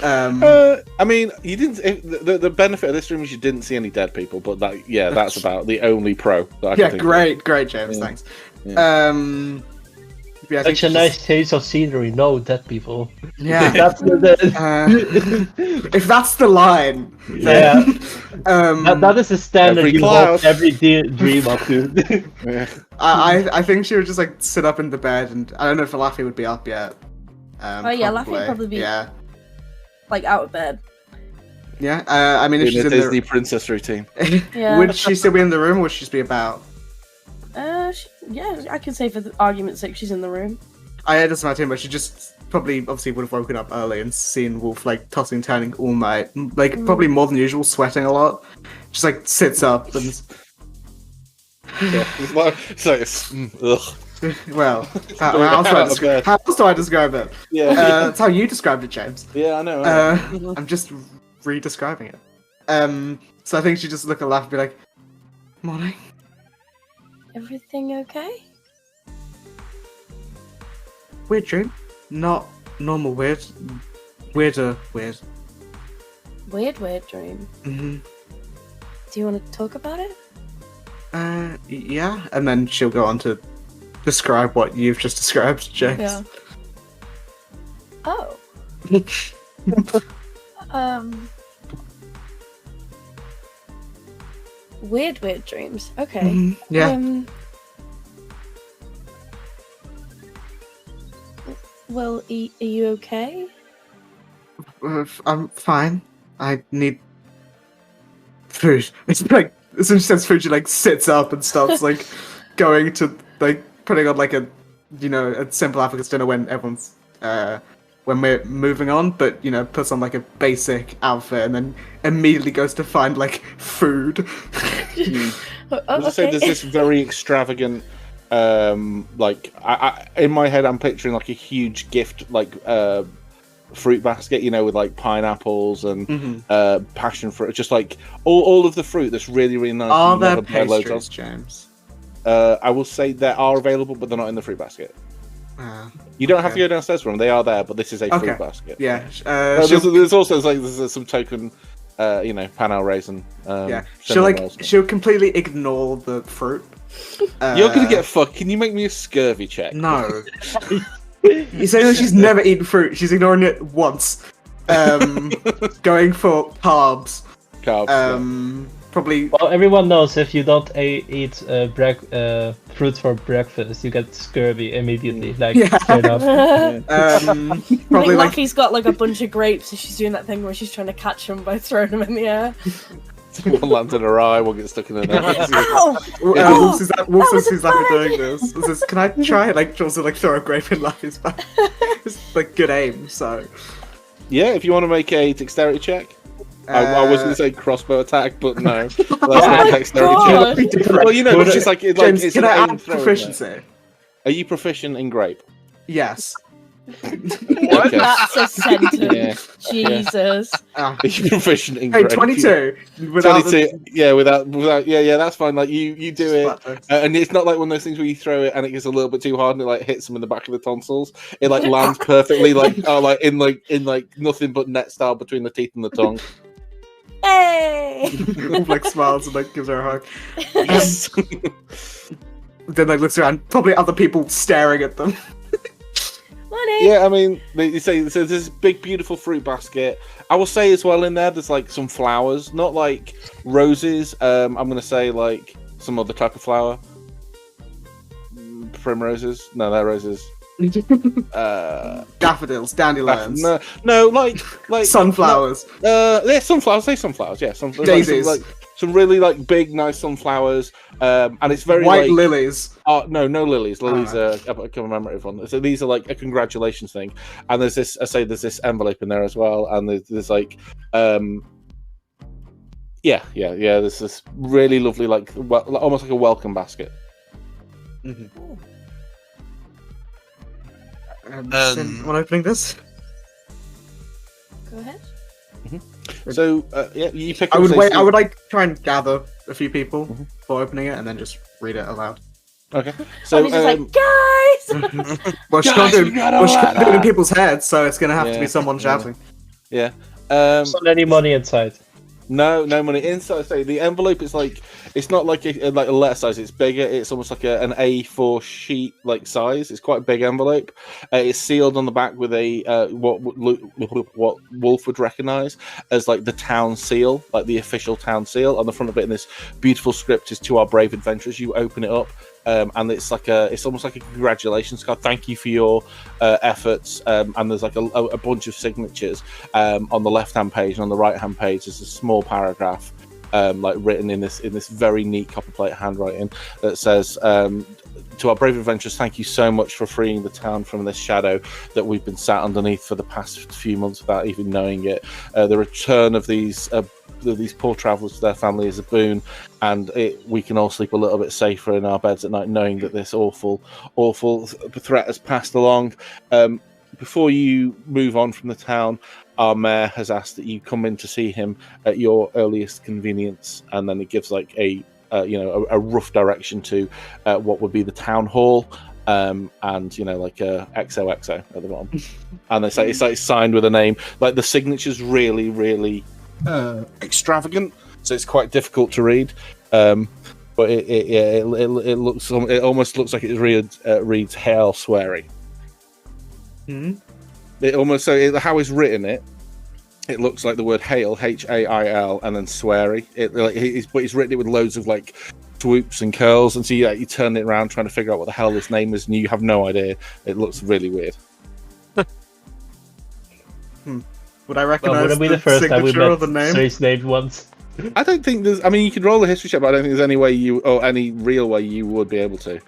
I mean, you didn't. The benefit of this dream is you didn't see any dead people, but that's about the only pro. That I can think great, James. Yeah. Thanks. Yeah. I think Such a nice change of scenery. No dead people. Yeah. That's if that's the line, yeah. then, That is the standard Every you cloud. hold every dream up to. Yeah. I think she would just like sit up in the bed, and I don't know if Laffy would be up yet. Laffy would probably be like out of bed. Yeah. I mean, if Doing she's a in Disney princess routine. Yeah. would she still be in the room, or would she just be about? Yeah, I can say for the argument's sake, she's in the room. It doesn't matter, but she just probably obviously would have woken up early and seen Wolf like tossing and turning all night, like probably more than usual, sweating a lot. Just like sits up and. Yeah. Ugh. Well, how else do I describe it? Yeah. That's how you described it, James. Yeah, I know. I'm just re-describing it. So I think she just look and laugh and be like, "Morning." Everything okay? Weird dream. Not normal weird. Weirder weird. Weird dream. Mm-hmm. Do you want to talk about it? Yeah. And then she'll go on to describe what you've just described, James. Yeah. Oh. Weird dreams. Okay. Mm-hmm. Yeah. Well, are you okay? I'm fine. I need food. It's like as soon as she says food, she like sits up and starts like going to like putting on like a simple African dinner when everyone's when we're moving on, but puts on like a basic outfit and then immediately goes to find like food. As I say, there's this very extravagant like I in my head I'm picturing like a huge gift like fruit basket, with like pineapples and passion fruit, just like all of the fruit that's really really nice. Are there pastries, James? I will say they are available, but they're not in the fruit basket. You don't have to go downstairs for them; they are there. But this is a fruit basket. Yeah. There's also there's some token, panel raisin. She'll completely ignore the fruit. You're gonna get fucked. Can you make me a scurvy check? No. You say that she's never eaten fruit. She's ignoring it once. Going for carbs. Probably. Well, everyone knows if you don't eat fruit for breakfast, you get scurvy immediately. Straight up. Probably like Laffy's got like a bunch of grapes, and she's doing that thing where she's trying to catch them by throwing them in the air. One lands in her eye, one gets stuck in her nose. Wolf sees Laffy doing this. Says, "Can I try?" Like also like throw a grape in Laffy's back. It's like good aim. So yeah, if you want to make a dexterity check. I was going to say crossbow attack, but no. That's not a dexterity check. Well, it's just like James, it's can an I aim add throw, proficiency? Are you proficient in grape? Yes. Okay. That's a sentence. Yeah. Jesus. Are you proficient in Hey, grape? 22. 22. Yeah, without. Yeah, that's fine. Like you do it, and it's not like one of those things where you throw it and it gets a little bit too hard and it like hits them in the back of the tonsils. It like lands perfectly, in nothing but net style between the teeth and the tongue. Hey! Wolf like smiles and like gives her a hug. Yes. Then like looks around, probably other people staring at them. Money. Yeah, I mean, they say so. There's this big, beautiful fruit basket. I will say as well in there. There's like some flowers, not like roses. I'm gonna say like some other type of flower. Primroses? No, they're roses. Daffodils, dandelions, No, like sunflowers. Yeah, sunflowers. Say sunflowers. Yeah, sunflowers. Daisies. Like some really like big, nice sunflowers. And it's very White like, lilies. no lilies. Lilies Alright. are a commemorative one. So these are like a congratulations thing. And there's this. I say there's this envelope in there as well. And there's like, yeah. There's this really lovely like almost like a welcome basket. Mm-hmm. Um, opening this? Go ahead. So yeah, you pick. I up would say wait. I some- would like try and gather a few people before opening it, and then just read it aloud. Okay. So So he's just like, guys. Well, she's Guys, not we got a doing ladder. in people's heads, so it's gonna have to Yeah, be someone yeah. shouting. yeah. Not any money inside. No money inside. Say the envelope is like it's not like a letter size. It's bigger. It's almost like an A4 sheet like size. It's quite a big envelope. It's sealed on the back with a what Wolf would recognise as like the town seal, like the official town seal. On the front of it, in this beautiful script, is "To our brave adventurers." You open it up. And it's almost like a congratulations card. Thank you for your efforts. And there's like a bunch of signatures on the left-hand page, and on the right-hand page there's a small paragraph like written in this very neat copperplate handwriting that says, "To our brave adventurers, thank you so much for freeing the town from this shadow that we've been sat underneath for the past few months without even knowing it. The return of these poor travellers to their family is a boon, and we can all sleep a little bit safer in our beds at night knowing that this awful threat has passed along. Before you move on from the town, our mayor has asked that you come in to see him at your earliest convenience," and then it gives like a rough direction to what would be the town hall. And like a XOXO at the bottom, and it's like signed with a name. Like the signature's really, really extravagant, so it's quite difficult to read. But it almost looks like it reads Hail Sweary. Hmm? It almost how it's written it looks like the word hail, Hail, and then sweary. But he's written it with loads of like swoops and curls, and so you turn it around trying to figure out what the hell this name is, and you have no idea. It looks really weird. Would I recognize Well, wouldn't be the first time we signature or the met name? Trace named once. I don't think there's. I mean, you could roll a history check, but I don't think there's any way any real way you would be able to.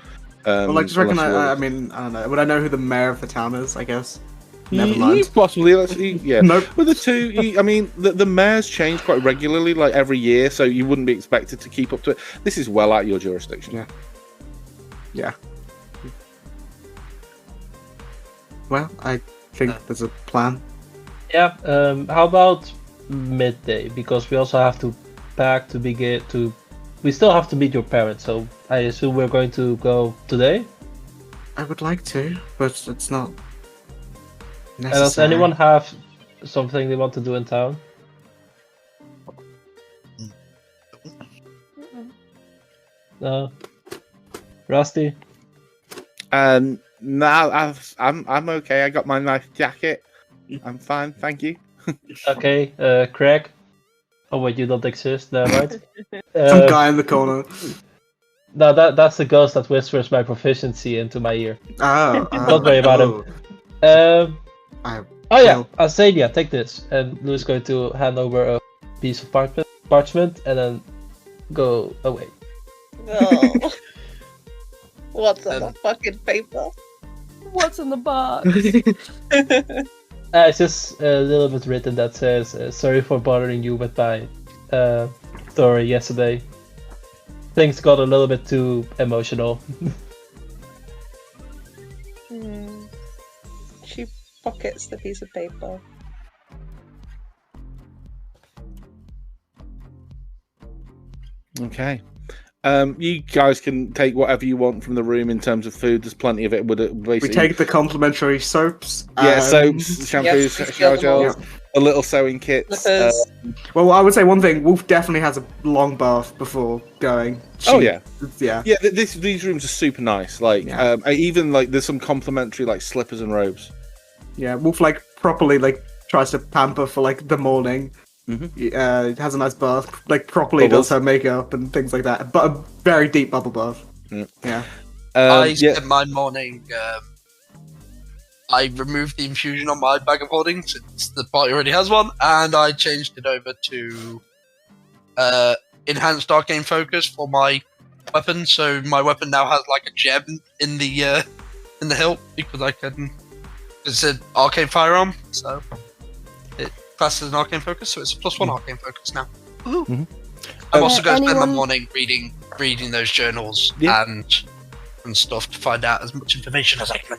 Well, like, just reckon unless you I were- mean, I don't know. Would I know who the mayor of the town is? I guess. Never mind. Possibly. Yeah. Nope. But the two, I mean, the mayors change quite regularly, like every year, so you wouldn't be expected to keep up to it. This is well out your jurisdiction. Yeah. Yeah. Well, I think there's a plan. Yeah. How about midday? Because we also have to pack to begin to. We still have to meet your parents, so I assume we're going to go today. I would like to, but it's not And necessary. does anyone have something they want to do in town? No. Rusty? No, I'm okay. I got my nice jacket. I'm fine, thank you. Okay. Craig? Oh wait, you don't exist. Never mind. Some guy in the corner. No, that's the ghost that whispers my proficiency into my ear. Oh, Don't worry about him. I Oh yeah, Well- Asadia, take this. And Lou's going to hand over a piece of parchment and then go away. Oh. What's on the Um, fucking paper? What's in the box? It's just a little bit written that says, sorry for bothering you with my story yesterday. Things got a little bit too emotional. She pockets the piece of paper. Okay. You guys can take whatever you want from the room in terms of food. There's plenty of it. we Basically, take the complimentary soaps. soaps, shampoos, Yes, shower get them all. gels. a little sewing kits. Slippers. Well, I would say one thing: Wolf definitely has a long bath before going. Oh, yeah. yeah. Yeah, these rooms are super nice. Like, Yeah. even like there's some complimentary like slippers and robes. Yeah, Wolf like properly like tries to pamper for like the morning. Mhm. Has a nice bath, like properly Bubbles. does her makeup and things like that. But a very deep bubble bath. Yeah. Yeah. I Yeah. spent my morning. I removed the infusion on my bag of holding since the party already has one, and I changed it over to enhanced arcane focus for my weapon. So my weapon now has like a gem in the hilt because I can. It's an arcane firearm, so it classes as an arcane focus. So it's a +1 arcane focus now. Mhm. I'm also going to spend my anyone- morning reading those journals Yeah. and stuff to find out as much information as I can.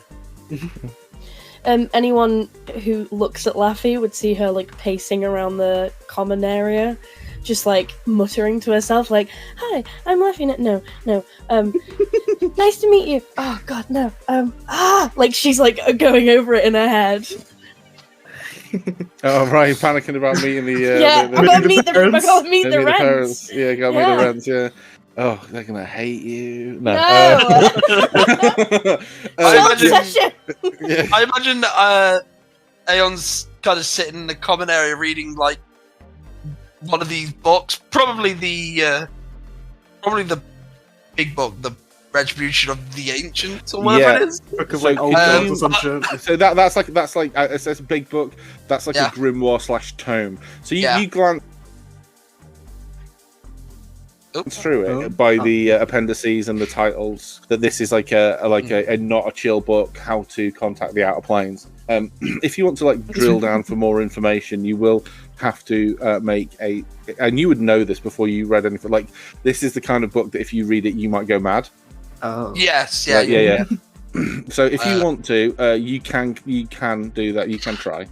Anyone who looks at Laffy would see her like pacing around the common area, just like muttering to herself, like, "Hi, I'm Laffy." No. Nice to meet you. Oh God, no. Like she's like going over it in her head. Oh right, panicking about meeting the Yeah, the- I gotta meet the parents. rents. parents. Yeah, gotta meet Yeah. the rents. Yeah. Oh, they're gonna hate you. No. No. I yeah, Obsession. yeah. I imagine Aeon's kind of sitting in the common area reading like one of these books, probably the big book, the Retribution of the Ancients or whatever Yeah. it is. Because So like old if gods you- or some shit. So that's like it's a big book. That's like Yeah. a grimoire / tome. So Yeah. you glance Oops. through it by the appendices and the titles that this is like a not a chill book, how to contact the outer planes. If you want to like drill down for more information, you will have to make and you would know this before you read anything. Like this is the kind of book that if you read it, you might go mad. Oh. Yes, yeah, Like, yeah. So if you Uh, want to, you can do that. You can try.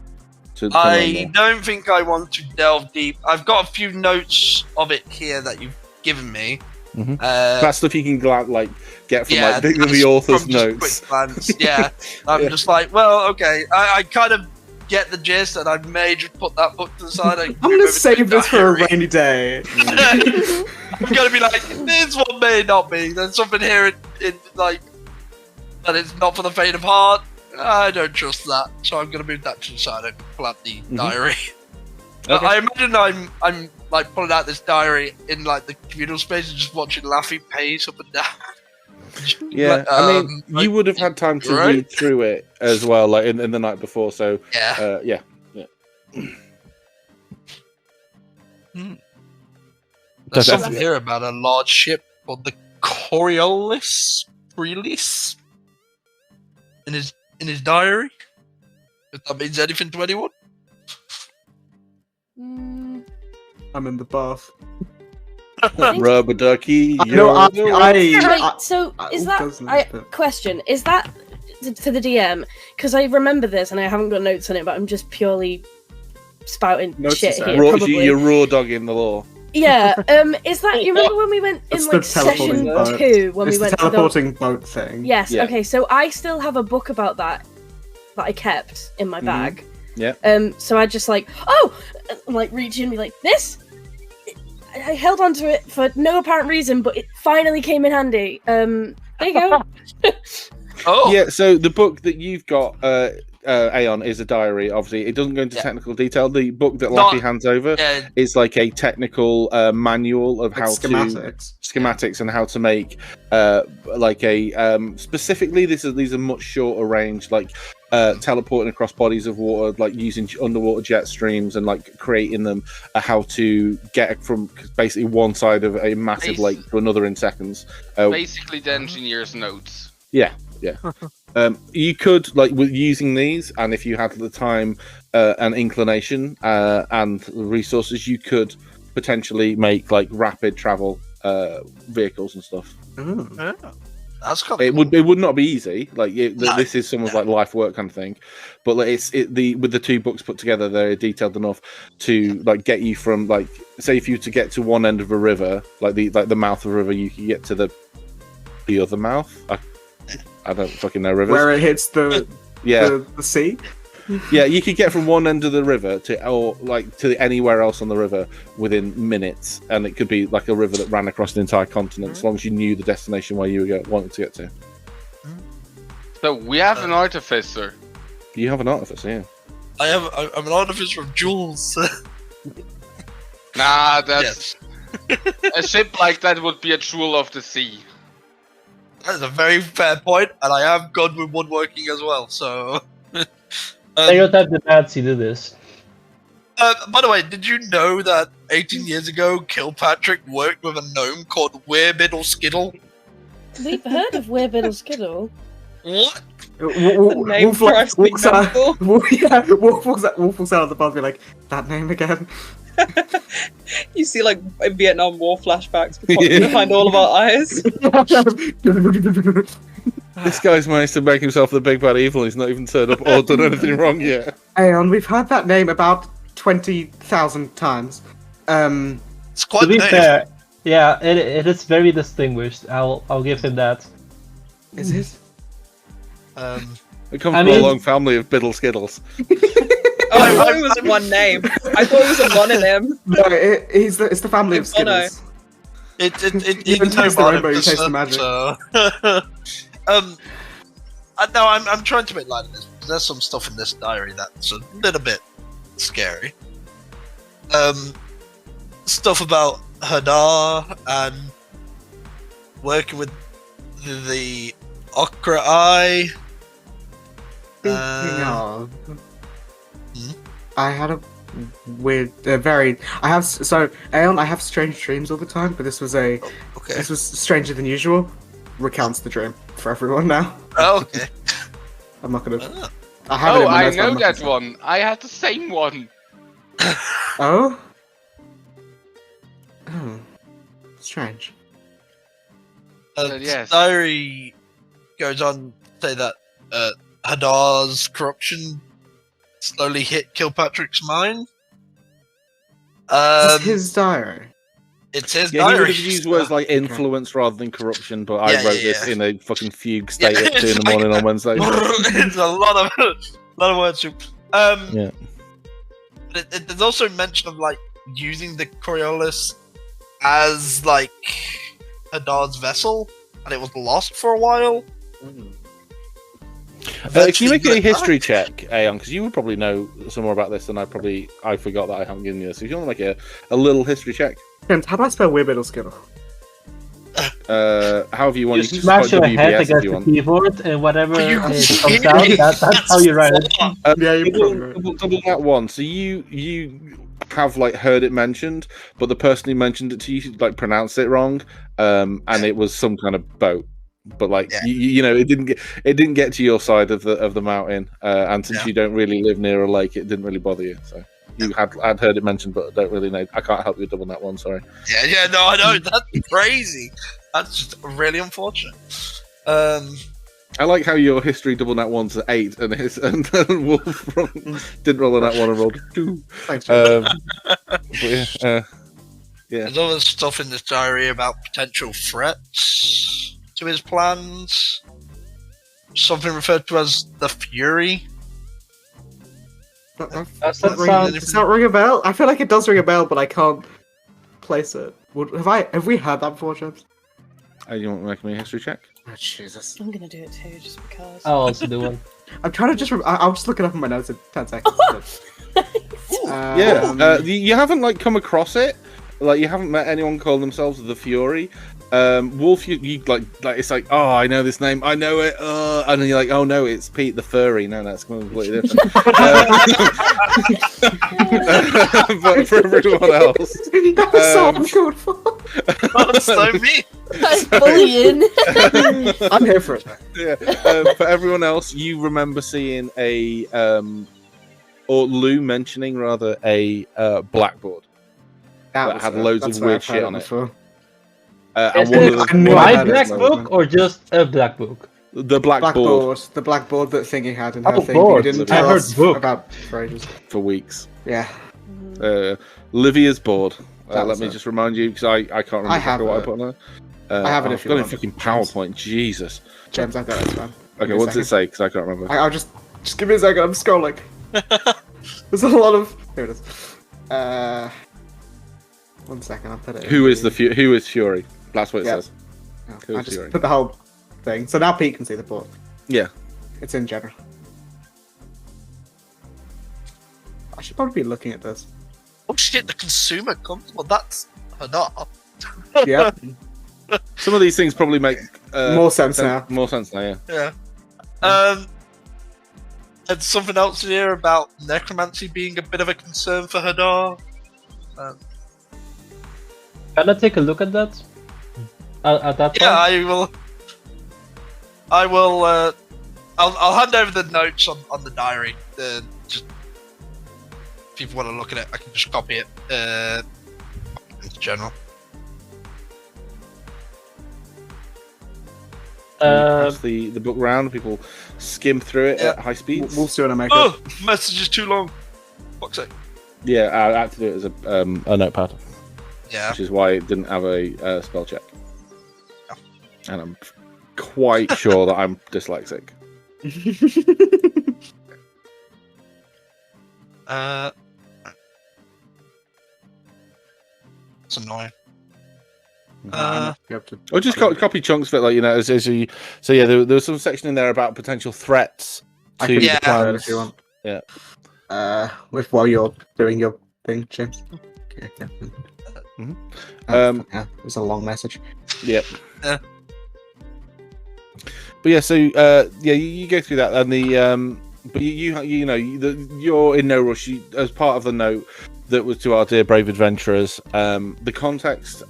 To learn I more. don't think I want to delve deep. I've got a few notes of it here that you've given me. Mhm. Uh, That's stuff you can get from yeah, like the that's author's from just notes. quick glance. Yeah, I'm Yeah. just like, well, okay. I kind of get the gist, and I may just put that book to the side. And I'm move gonna over to save the this for a diary. rainy day. I'm gonna be like, this one may not be. There's something here in like that it's not for the faint of heart. I don't trust that, so I'm gonna move that to the side and pull out the diary. Okay. I imagine I'm like pulling out this diary in like the communal space and just watching Laffy pace up and down. Yeah, Like, I mean, like, you would have had time to right? read through it as well, like in the night before. So, yeah. yeah. There's That's- something here about a large ship called the Coriolis in his diary. If that means anything to anyone. Mm, I'm in the bath. Rubber ducky. No, right, so is that doesn't, but- question? Is that to the DM? Because I remember this and I haven't got notes on it, but I'm just purely spouting Notes shit is here. raw, Probably. you're raw dog in the law. Yeah. Is that you remember when we went in That's like the teleporting session boat. 2 when It's we the went to the teleporting boat thing. Yes. Yeah. Okay. So I still have a book about that I kept in my bag. Yeah. So I just like like reach in and be like this. I held on to it for no apparent reason, but it finally came in handy. There you go. Oh, Yeah, so the book that you've got, Aeon, is a diary. Obviously, it doesn't go into Yeah. technical detail. The book that Not- Laffy hands over yeah. is like a technical manual of Like how schematics. and how to make like a specifically these are much shorter range, like teleporting across bodies of water, like using underwater jet streams and like creating them, how to get from basically one side of a massive lake to another in seconds. Basically, the engineer's notes. Yeah. You could like with using these, and if you had the time and inclination and the resources, you could potentially make like rapid travel vehicles and stuff. That's kind It would not be easy. Like No. this is someone's like life work kind of thing, but like with the two books put together, they're detailed enough to like get you from like say if you were to get to one end of a river, like the mouth of a river, you could get to the other mouth. I don't fucking know rivers. Where it hits the Yeah. the sea. Yeah, you could get from one end of the river to anywhere else on the river within minutes, and it could be like a river that ran across an entire continent, as long as you knew the destination where you were wanting to get to. So we have an artificer. You have an artificer, yeah. I'm an artificer of jewels. Nah, that's a ship like that would be a jewel of the sea. That's a very fair point, and I have gone with woodworking as well. So, Stereotype the Nazi to this. by the way, did you know that 18 years ago, Kilpatrick worked with a gnome called Weirbiddle Skittle? We've heard of Weirbiddle Skittle. What? Wolf drives me walks out. mental. Wolf walks out of the bar and be like, that name again. You see, like, Vietnam War flashbacks behind all of our eyes. This guy's managed to make himself the big bad evil. He's not even turned up or done anything wrong yet. Aeon, we've heard that name about 20,000 times. It's quite To be the name. fair, yeah, it is very distinguished. I'll give him that. Is it? It comes from a long family of Biddle Skiddles. Oh, I thought it was one name. I thought it was a mononym. No, it's the family of Skittles. You can taste the rainbow, you taste the magic. No, I'm trying to make light of this. There's some stuff in this diary that's a little bit scary. Stuff about Hadar and working with the Okra Eye. I had a weird, Aeon, I have strange dreams all the time, but this was stranger than usual. Recounts the dream for everyone now. Oh, okay. I'm not gonna. I have it in my I notes, but I'm know not that gonna- one. I had the same one. Oh? Oh. Strange. Yes. Diary goes on to say that Hadar's corruption slowly hit Kilpatrick's mind. This is his diary. It's his Yeah, he would diary. have used words like influence rather than corruption, but I wrote this in a fucking fugue state at 2 in the morning on Wednesday. It's a lot of words. Yeah. But there's also mention of like using the Coriolis as like Hadar's vessel, and it was lost for a while. Can you make a history check, Aeon? Because you would probably know some more about this than I forgot that I haven't given you this. So if you want to make a little history check, James, how do I spell Weirbiddle Skittle? however you want. You You can smash just put your head WBS if against you the want. keyboard, and whatever Are you comes out, serious? that's how you write it. Yeah, you probably right. Double that one. So you have like heard it mentioned, but the person who mentioned it to you like pronounced it wrong, and it was some kind of boat. But like you know, it didn't get to your side of the mountain, and since you don't really live near a lake, it didn't really bother you. So you had heard it mentioned, but don't really know. I can't help you double that one. Sorry. Yeah, no, I know. That's crazy. That's just really unfortunate. I like how your history double nat one's at 8, and Wolf didn't roll a nat 1 and rolled 2. Thanks, James. But yeah. There's other stuff in this diary about potential threats to his plans. Something referred to as the Fury. Does that sound? Does that ring a bell? I feel like it does ring a bell, but I can't place it. Have we heard that before, James? You want to make me a history check? Oh, Jesus. I'm gonna do it too, just because. I'll also do one. I'm trying to just. I'll just look it up in my notes in 10 seconds. You haven't like come across it. Like you haven't met anyone calling themselves the Fury. Wolf, you like it's like, oh, I know this name, I know it, and then you're like, oh no, it's Pete the Furry. No, that's completely different. But for everyone else, That was so uncalled for. That's so mean. That's bullying. I'm here for it. yeah. For everyone else, you remember seeing or Lou mentioning rather a blackboard that had loads of weird shit on it. And Is one it of I knew the, I my had it black somewhere. book or just a black book? the blackboard The blackboard that Thingy had in her Oh, thing. board. You didn't I tell heard us book. about for ages. for weeks. Yeah. Livia's board. That Let was me it. just remind you because I can't remember I have exactly what I it. put on there. I have it I've if you got it in want. fucking PowerPoint. Jesus. James, I've got it. It's fine. Okay, Give me a what does it second. say? Because I can't remember. I'll just give me a second. I'm scrolling. There's a lot of. Here it is. 1 second, I'll put it. Who is Fury? That's what it Yeah. says. No, Who I is just Fury? put the whole thing. So now Pete can see the book. Yeah. It's in general. I should probably be looking at this. Oh shit, the consumer comes. Well, that's Hadar. Yeah, Some of these things probably make more sense now. More sense now, yeah. Yeah. And something else here about necromancy being a bit of a concern for Hadar. Can I take a look at that? At that Yeah, point? I will. I'll hand over the notes on the diary. Just if people want to look at it, I can just copy it. In general. Pass the book round. People skim through it at high speeds. Wolf's doing a makeup. Oh, message is too long. Fuck's sake. Yeah, I had to do it as a notepad, Yeah. which is why it didn't have a spell check. And I'm quite sure that I'm dyslexic. It's annoying. Or just copy chunks of it, like, you know, as you. So yeah, there was some section in there about potential threats I to can the Yeah. declare it plans. if you want. Yeah. While you're doing your thing, James. Okay, yeah. Mhm. Yeah, it was a long message. Yep. Yeah. But yeah, so yeah, you go through that, and the but you know you're in no rush. As part of the note that was to our dear brave adventurers, the context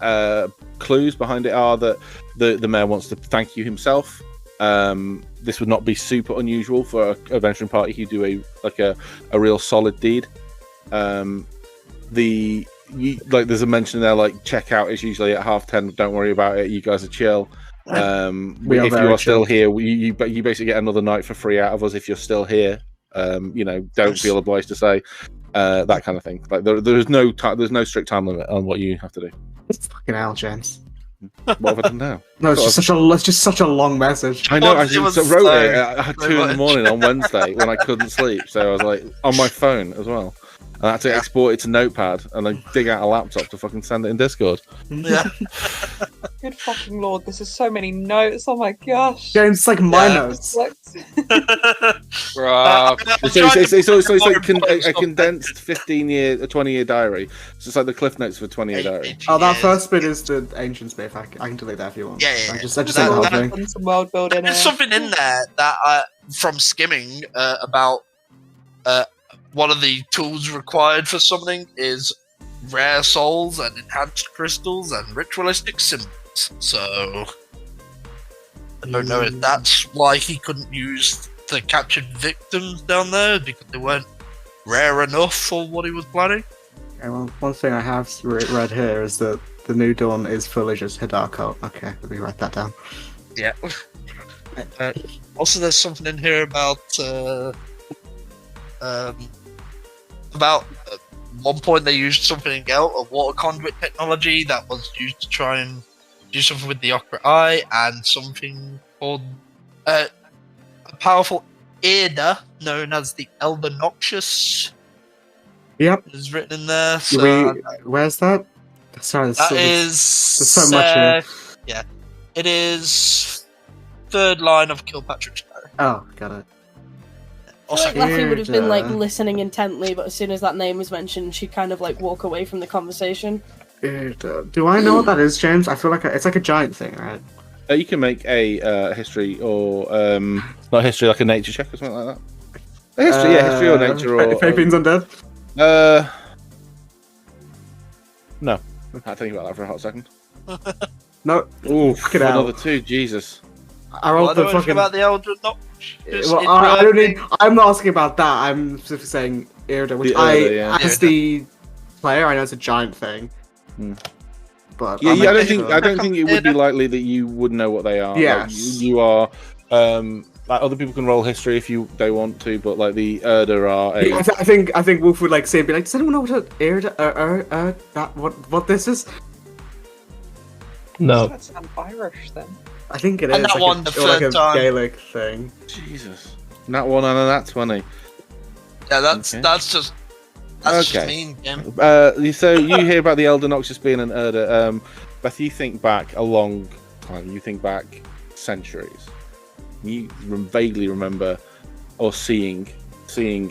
clues behind it are that the mayor wants to thank you himself. This would not be super unusual for an adventuring party who do a real solid deed. There's a mention there, like, checkout is usually at 10:30. Don't worry about it. You guys are chill. We are if you very are still chill. here, you basically get another night for free out of us if you're still here. You know, don't feel obliged to say that kind of thing. Like there's no strict time limit on what you have to do. Fucking hell, James. What have I done now? No, it's just such a long message. I know. Well, I it was just wrote so- it at so 2 in the much. morning on Wednesday when I couldn't sleep. So I was like on my phone as well. And I had to export it to Notepad and then dig out a laptop to fucking send it in Discord. Yeah. Good fucking lord, this is so many notes. Oh my gosh. James, it's like my Yeah. notes. Bruh. It's like a condensed 15-year, 20-year diary. So it's like the Cliff Notes for 20-year diary. Oh, that first bit is the ancient bit. I can delete that if you want. Yeah, yeah, I yeah. just say the That- whole that- thing. Done some world building. There's something in there that from skimming about one of the tools required for summoning is rare souls and enhanced crystals and ritualistic symbols. So I don't know if that's why he couldn't use the captured victims down there, because they weren't rare enough for what he was planning. Okay, well, one thing I have read here is that the new dawn is fully just Hadar cult. Okay, let me write that down. Yeah. Also, there's something in here about one point they used something else, a water conduit technology that was used to try and do something with the Ochre Eye, and something called a powerful Ada known as the Elder Noxious Yep. is written in there. So Where's that? Sorry, that there's is so much here. yeah, it is third line of Kilpatrick's diary. Oh, got it. I feel like Laffy would have been like Weird, listening intently, but as soon as that name was mentioned, she'd kind of like walk away from the conversation. Do I know what that is, James? I feel like it's like a giant thing, right? You can make a history or not history, like a nature check or something like that. A history, yeah, history or nature or. Fabian's undead. No, I had to think about that for a hot second. No. Ooh, Fuck it out. another 2, Jesus. I rolled Well, I the know anything fucking. about the Elder Noxious. Well, I don't need. I'm not asking about that. I'm specifically saying Irida, which The Irida, yeah. as the player, I know it's a giant thing. Hmm. But Yeah, I'll yeah, I make don't think sure. I don't think it would be likely that you would know what they are. Yes. Like, you are. Like, other people can roll history if they want to, but like the Erda are a. I think Wolf would like say, be like, does anyone know what Irida, what this is? No. That sound Irish then. I think it is. And that like one, a, the or like third a time. Gaelic thing. Jesus. Nat 1 and a Nat 20. Yeah, that's Okay. that's just Okay. mean, Jim. So you hear about the Elder Noxus being an Urda. Beth, you think back a long time. You think back centuries. You vaguely remember or seeing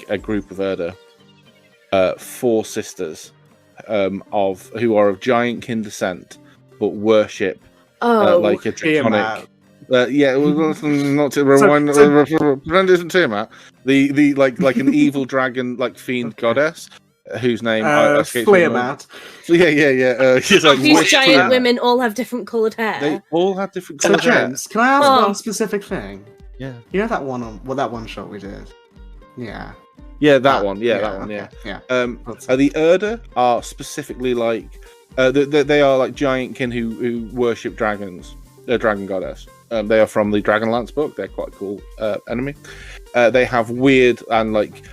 a group of Urda, 4 sisters, who are of giant kin descent, but worship like a draconic. Yeah, not to rewind. Pretend it isn't Tiamat. The like an evil dragon, like fiend goddess, whose name escapes me. Fleamat. Yeah. She's like These witch giant Tiamat. women all have different coloured hair. They all have different So colours. James, can I ask Oh. one specific thing? Yeah. You know that one shot we did? Yeah. Yeah, that one. Yeah, that one. okay, Yeah. yeah. The Urda are specifically like they are like giant kin who worship dragons. They're dragon goddess. They are from the Dragonlance book. They're quite a cool enemy. They have weird and like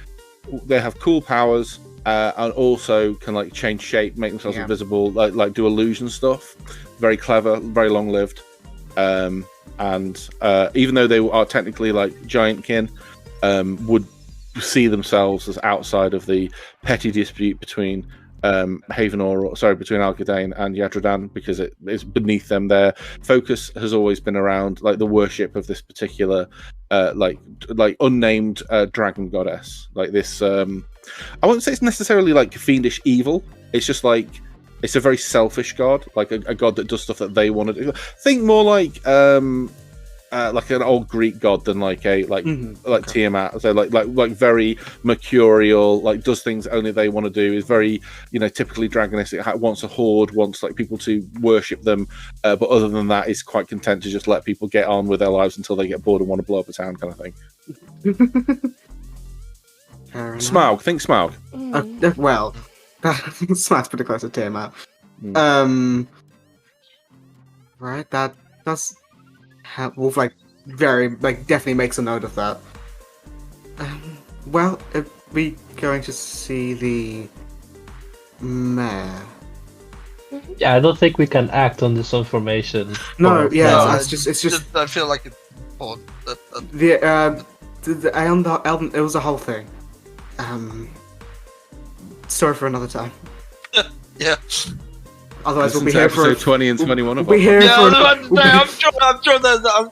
they have cool powers and also can like change shape, make themselves invisible, like do illusion stuff. Very clever, very long lived. And even though they are technically like giant kin, would see themselves as outside of the petty dispute between between Algadane and Yadradan, because it is beneath them. Their focus has always been around like the worship of this particular like unnamed dragon goddess. Like this I wouldn't say it's necessarily like fiendish evil. It's just like it's a very selfish god, like a god that does stuff that they want to do. Think more like an old Greek god than like Tiamat. So like very mercurial, like does things only they want to do. Is very typically dragonistic. Wants a horde, wants like people to worship them, but other than that, is quite content to just let people get on with their lives until they get bored and want to blow up a town, kind of thing. Smaug, think Smaug. Well, Smaug's pretty close to Tiamat. Right, that does. Wolf definitely makes a note of that. Well, are we going to see the mayor? Yeah, I don't think we can act on this information. No, for- yeah, No, it's just I feel like it's important. the Elden. It was a whole thing. Story for another time. Yeah. Otherwise, we'll Listen be to here for episode 20 and 21 of we'll be our here Yeah, for.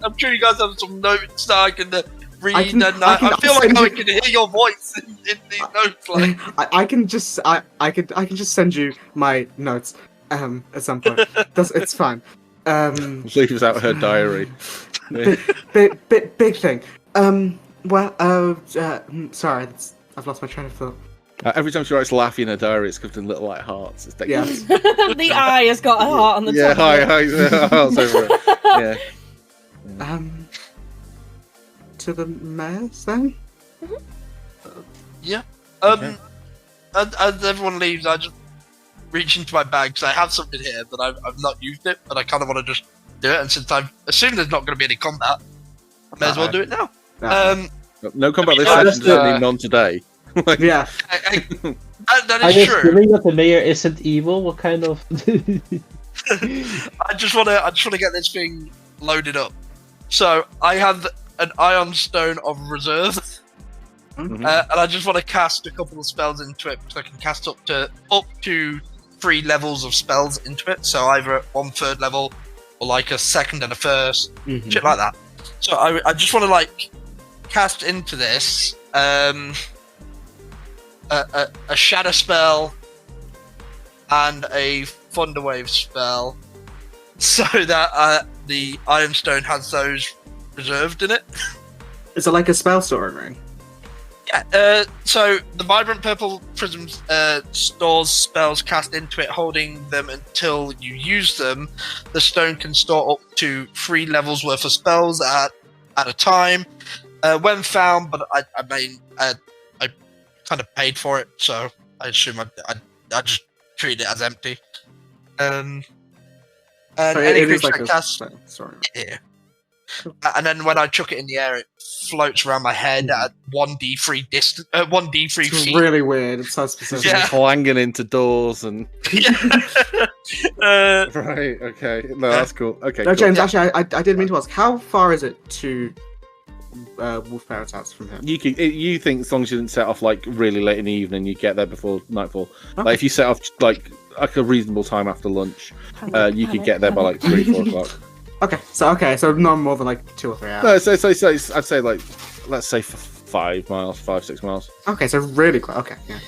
I'm sure you guys have some notes that I can read, I can- and I can I feel like send I you- can hear your voice in these notes. Like, I can just just send you my notes at some point. It's fine. leaves out her diary. Big thing. Sorry, I've lost my train of thought. Every time she writes laughing in her diary, it's covered in little like hearts. It's Yeah. The eye has got a heart on the Yeah, top. of it. hi, hearts over it. Yeah. To the mayor's then. yeah. Okay. As everyone leaves, I just reach into my bag because I have something here that I've not used it, but I kind of want to just do it. And since I've assumed there's not going to be any combat, I may as well do it now. No combat this I session, just, doesn't mean none today. Yeah. That I is guess true. assuming that the mayor isn't evil, what kind of? I just want to get this thing loaded up. So I have an Ion Stone of Reserve, Mhm. and I just want to cast a couple of spells into it because I can cast up to 3 levels of spells into it. So either at 1/3 level or like a second and a first, shit like that. So I just want to like cast into this a Shadow spell and a Thunderwave spell, so that the Iron Stone has those reserved in it. Is it like a spell storing ring? Yeah. So the Vibrant Purple Prism stores spells cast into it, holding them until you use them. The stone can store up to 3 levels worth of spells at a time. When found, but I kind of paid for it, so I assume I just treat it as empty. And So any it is creature like I a cast, spell storing ring. yeah. And then when I chuck it in the air, it floats around my head at 1d3 distance, 1d3 It's feet. really weird. It's so specific. Yeah. Clanging into doors and uh, right. Okay, no, that's cool. Okay, No, cool. James. Actually, I did mean to ask. How far is it to wolf parrots from here. You think as long as you didn't set off like really late in the evening, you get there before nightfall. Okay. Like if you set off like a reasonable time after lunch, you could get there by like 3-4 o'clock. Okay, so not more than like 2 or 3 hours. No, so I'd say like let's say 5 miles, 5-6 miles. Okay, so really close. Okay, yeah.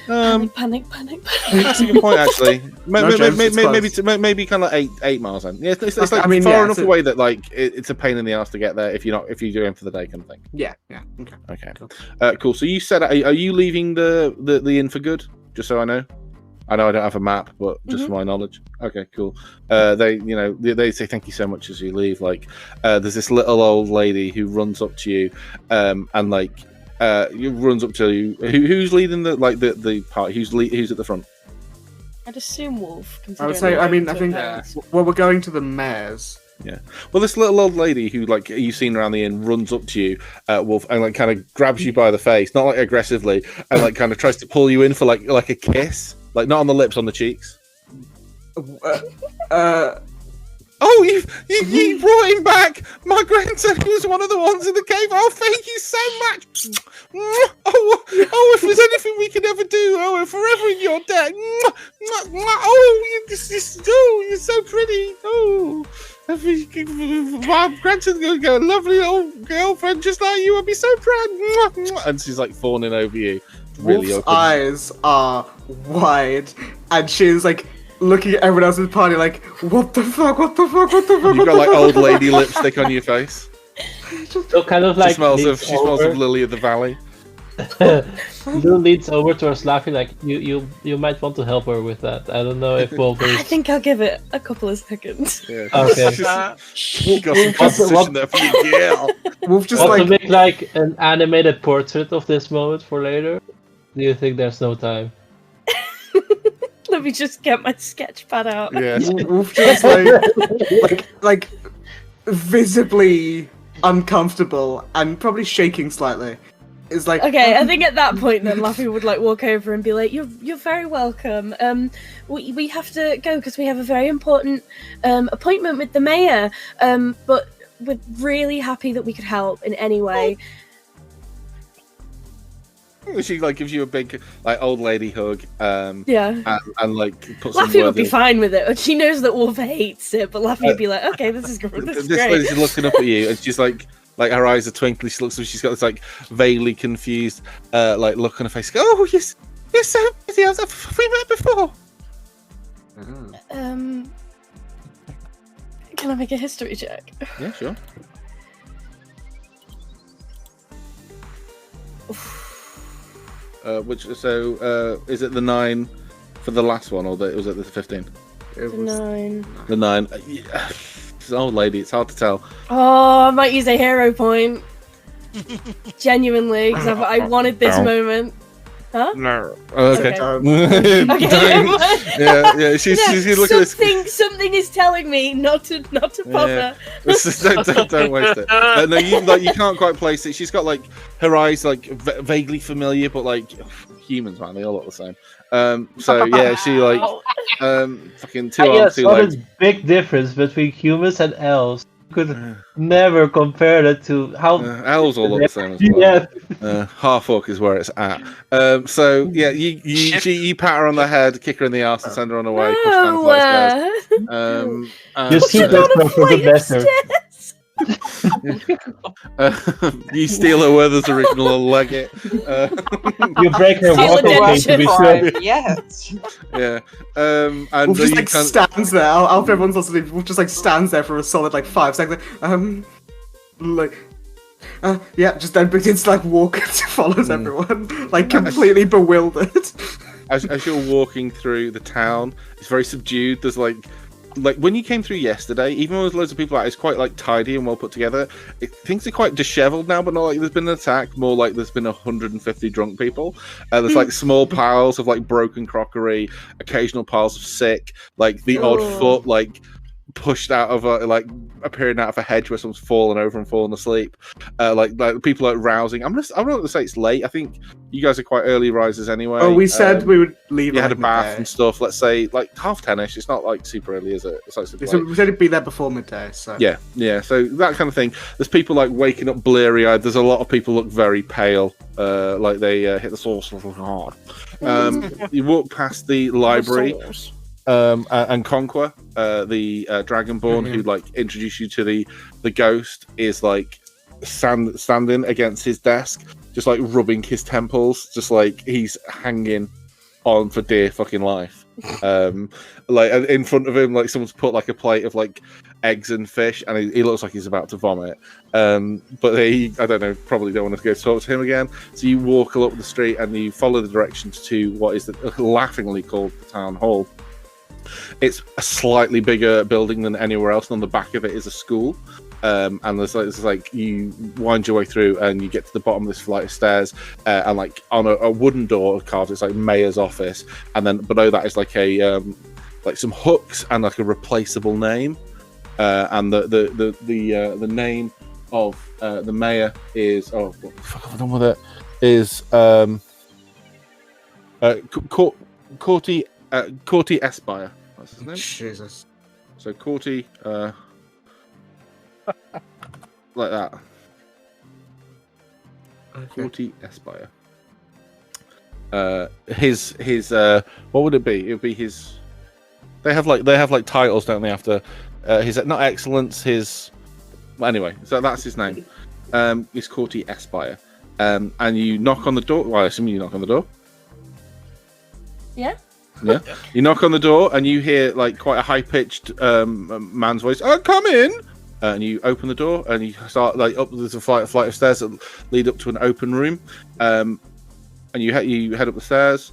Panic. That's a good point, actually. James, Maybe kind of 8 miles then. Yeah, it's like I mean, far yeah, enough so- away that like it's a pain in the ass to get there if you're doing for the day kind of thing. Yeah. Okay. Okay, Cool. cool. So you said, are you leaving the inn for good? Just so I know. I know I don't have a map, but just for my knowledge. Okay, cool. They say thank you so much as you leave. Like, there's this little old lady who runs up to you, and like. Runs up to you. Who's leading the party? Who's at the front? I'd assume Wolf. I would say. I mean, I think. Yeah. Well, we're going to the mayor's. Yeah. Well, this little old lady who like you've seen around the inn runs up to you, Wolf, and like kind of grabs you by the face, not like aggressively, and like kind of tries to pull you in for like a kiss, like not on the lips, on the cheeks. Oh, you brought him back! My grandson was one of the ones in the cave. Oh, thank you so much! Oh, if there's anything we can ever do, forever in your debt. Oh, you're so pretty. Oh, my grandson's gonna go, lovely old girlfriend just like you. I'll be so proud. And she's like fawning over you. Really Wolf's open. eyes are wide, and she's like looking at everyone else in the party like, what the fuck? You've got like old lady lipstick on your face. So kind of like She smells of Lily of the Valley. Lou leads over to us laughing like you might want to help her with that. I don't know if Wolf I is... think I'll give it a couple of seconds. Yeah. Okay. You got some competition there for your girl. Wolf just Want to like make like an animated portrait of this moment for later? Do you think there's no time? Let me just get my sketch pad out. Yeah. Wolf just like visibly uncomfortable and probably shaking slightly. It's like Okay, I think at that point then Laffy would like walk over and be like, "You're very welcome. We have to go because we have a very important appointment with the mayor. But we're really happy that we could help in any way." She like gives you a big like old lady hug. Yeah. And like puts some Laffy would be words in. fine with it. She knows that Wolf hates it, but Laffy would be like, "Okay, this is great. This is This great." lady's looking up at you, and she's like her eyes are twinkly. She looks, she's got this like vaguely confused, like look on her face. Oh, you're so busy. Have we met before? Can I make a history check? Yeah, sure. Is it the 9 for the last one, or was it the 15? it was 9. The 9. She's an old lady. It's hard to tell. Oh, I might use a hero point. Genuinely, because I wanted this moment. Huh? No. Okay. Okay. Don't. never mind. Yeah. She's looking at this. Something is telling me not to bother. Don't waste it. No, you can't quite place it. She's got like her eyes like vaguely familiar, but like humans, man, they all look the same. So yeah, she like fucking 2 arms, Yes, 2 what legs. is big difference between humans and elves? You could never compare that to how. Elves all look the same as well. Yeah. Half orc is where it's at. So yeah, you pat her on the head, kick her in the ass, and send her on her way. Push her down a flight of stairs. You see Down that a for flight good of measure. stairs. You steal her Weathers original Leggett. You break her Steal a walking dead cane to be ship. sure. Yes. Yeah. And Wolf just you like can't- stands there. After everyone's asleep, Wolf just like stands there for a solid like 5 seconds. Just then begins to like walk and follows everyone, like completely bewildered. as you're walking through the town, it's very subdued. There's like when you came through yesterday, even when there's loads of people out, it's quite like tidy and well put together. Things are quite disheveled now, but not like there's been an attack. More like there's been 150 drunk people. There's like small piles of like broken crockery, occasional piles of sick, like the odd foot like pushed out of appearing out of a hedge where someone's fallen over and fallen asleep. Like people like rousing. I'm not going to say it's late. I think you guys are quite early risers anyway. Oh, we said we would leave. You at, had a like, bath midday. and stuff. Let's say like 10:30ish. It's not like super early, is it? It's like super So late. we said it'd be there before midday. So Yeah. So that kind of thing. There's people like waking up bleary-eyed. There's a lot of people look very pale, like they hit the sauce hard. You walk past the library. And Conquer, the Dragonborn who like introduced you to the ghost, is like standing against his desk, just like rubbing his temples, just like he's hanging on for dear fucking life. Like in front of him, like someone's put like a plate of like eggs and fish, and he looks like he's about to vomit. But I don't know, probably don't want to go talk to him again. So you walk up the street and you follow the directions to what is laughingly called the town hall. It's a slightly bigger building than anywhere else, and on the back of it is a school. And there's like you wind your way through, and you get to the bottom of this flight of stairs, and like on a wooden door carved, it's like mayor's office, and then below that is like a like some hooks and like a replaceable name, and the name of the mayor is what the fuck have I done with it? Is Corty Espire. That's his name. Jesus. So Corty, like that. Okay. Corty Espire. His what would it be? It would be his. They have like titles, don't they? After his not excellence, his. Well, anyway, so that's his name. It's Corty Espire. And you knock on the door. Well, I assume you knock on the door. Yeah. Yeah, you knock on the door and you hear like quite a high-pitched man's voice. Oh, come in! And you open the door and you start like up. There's a flight of stairs that lead up to an open room, and you head up the stairs.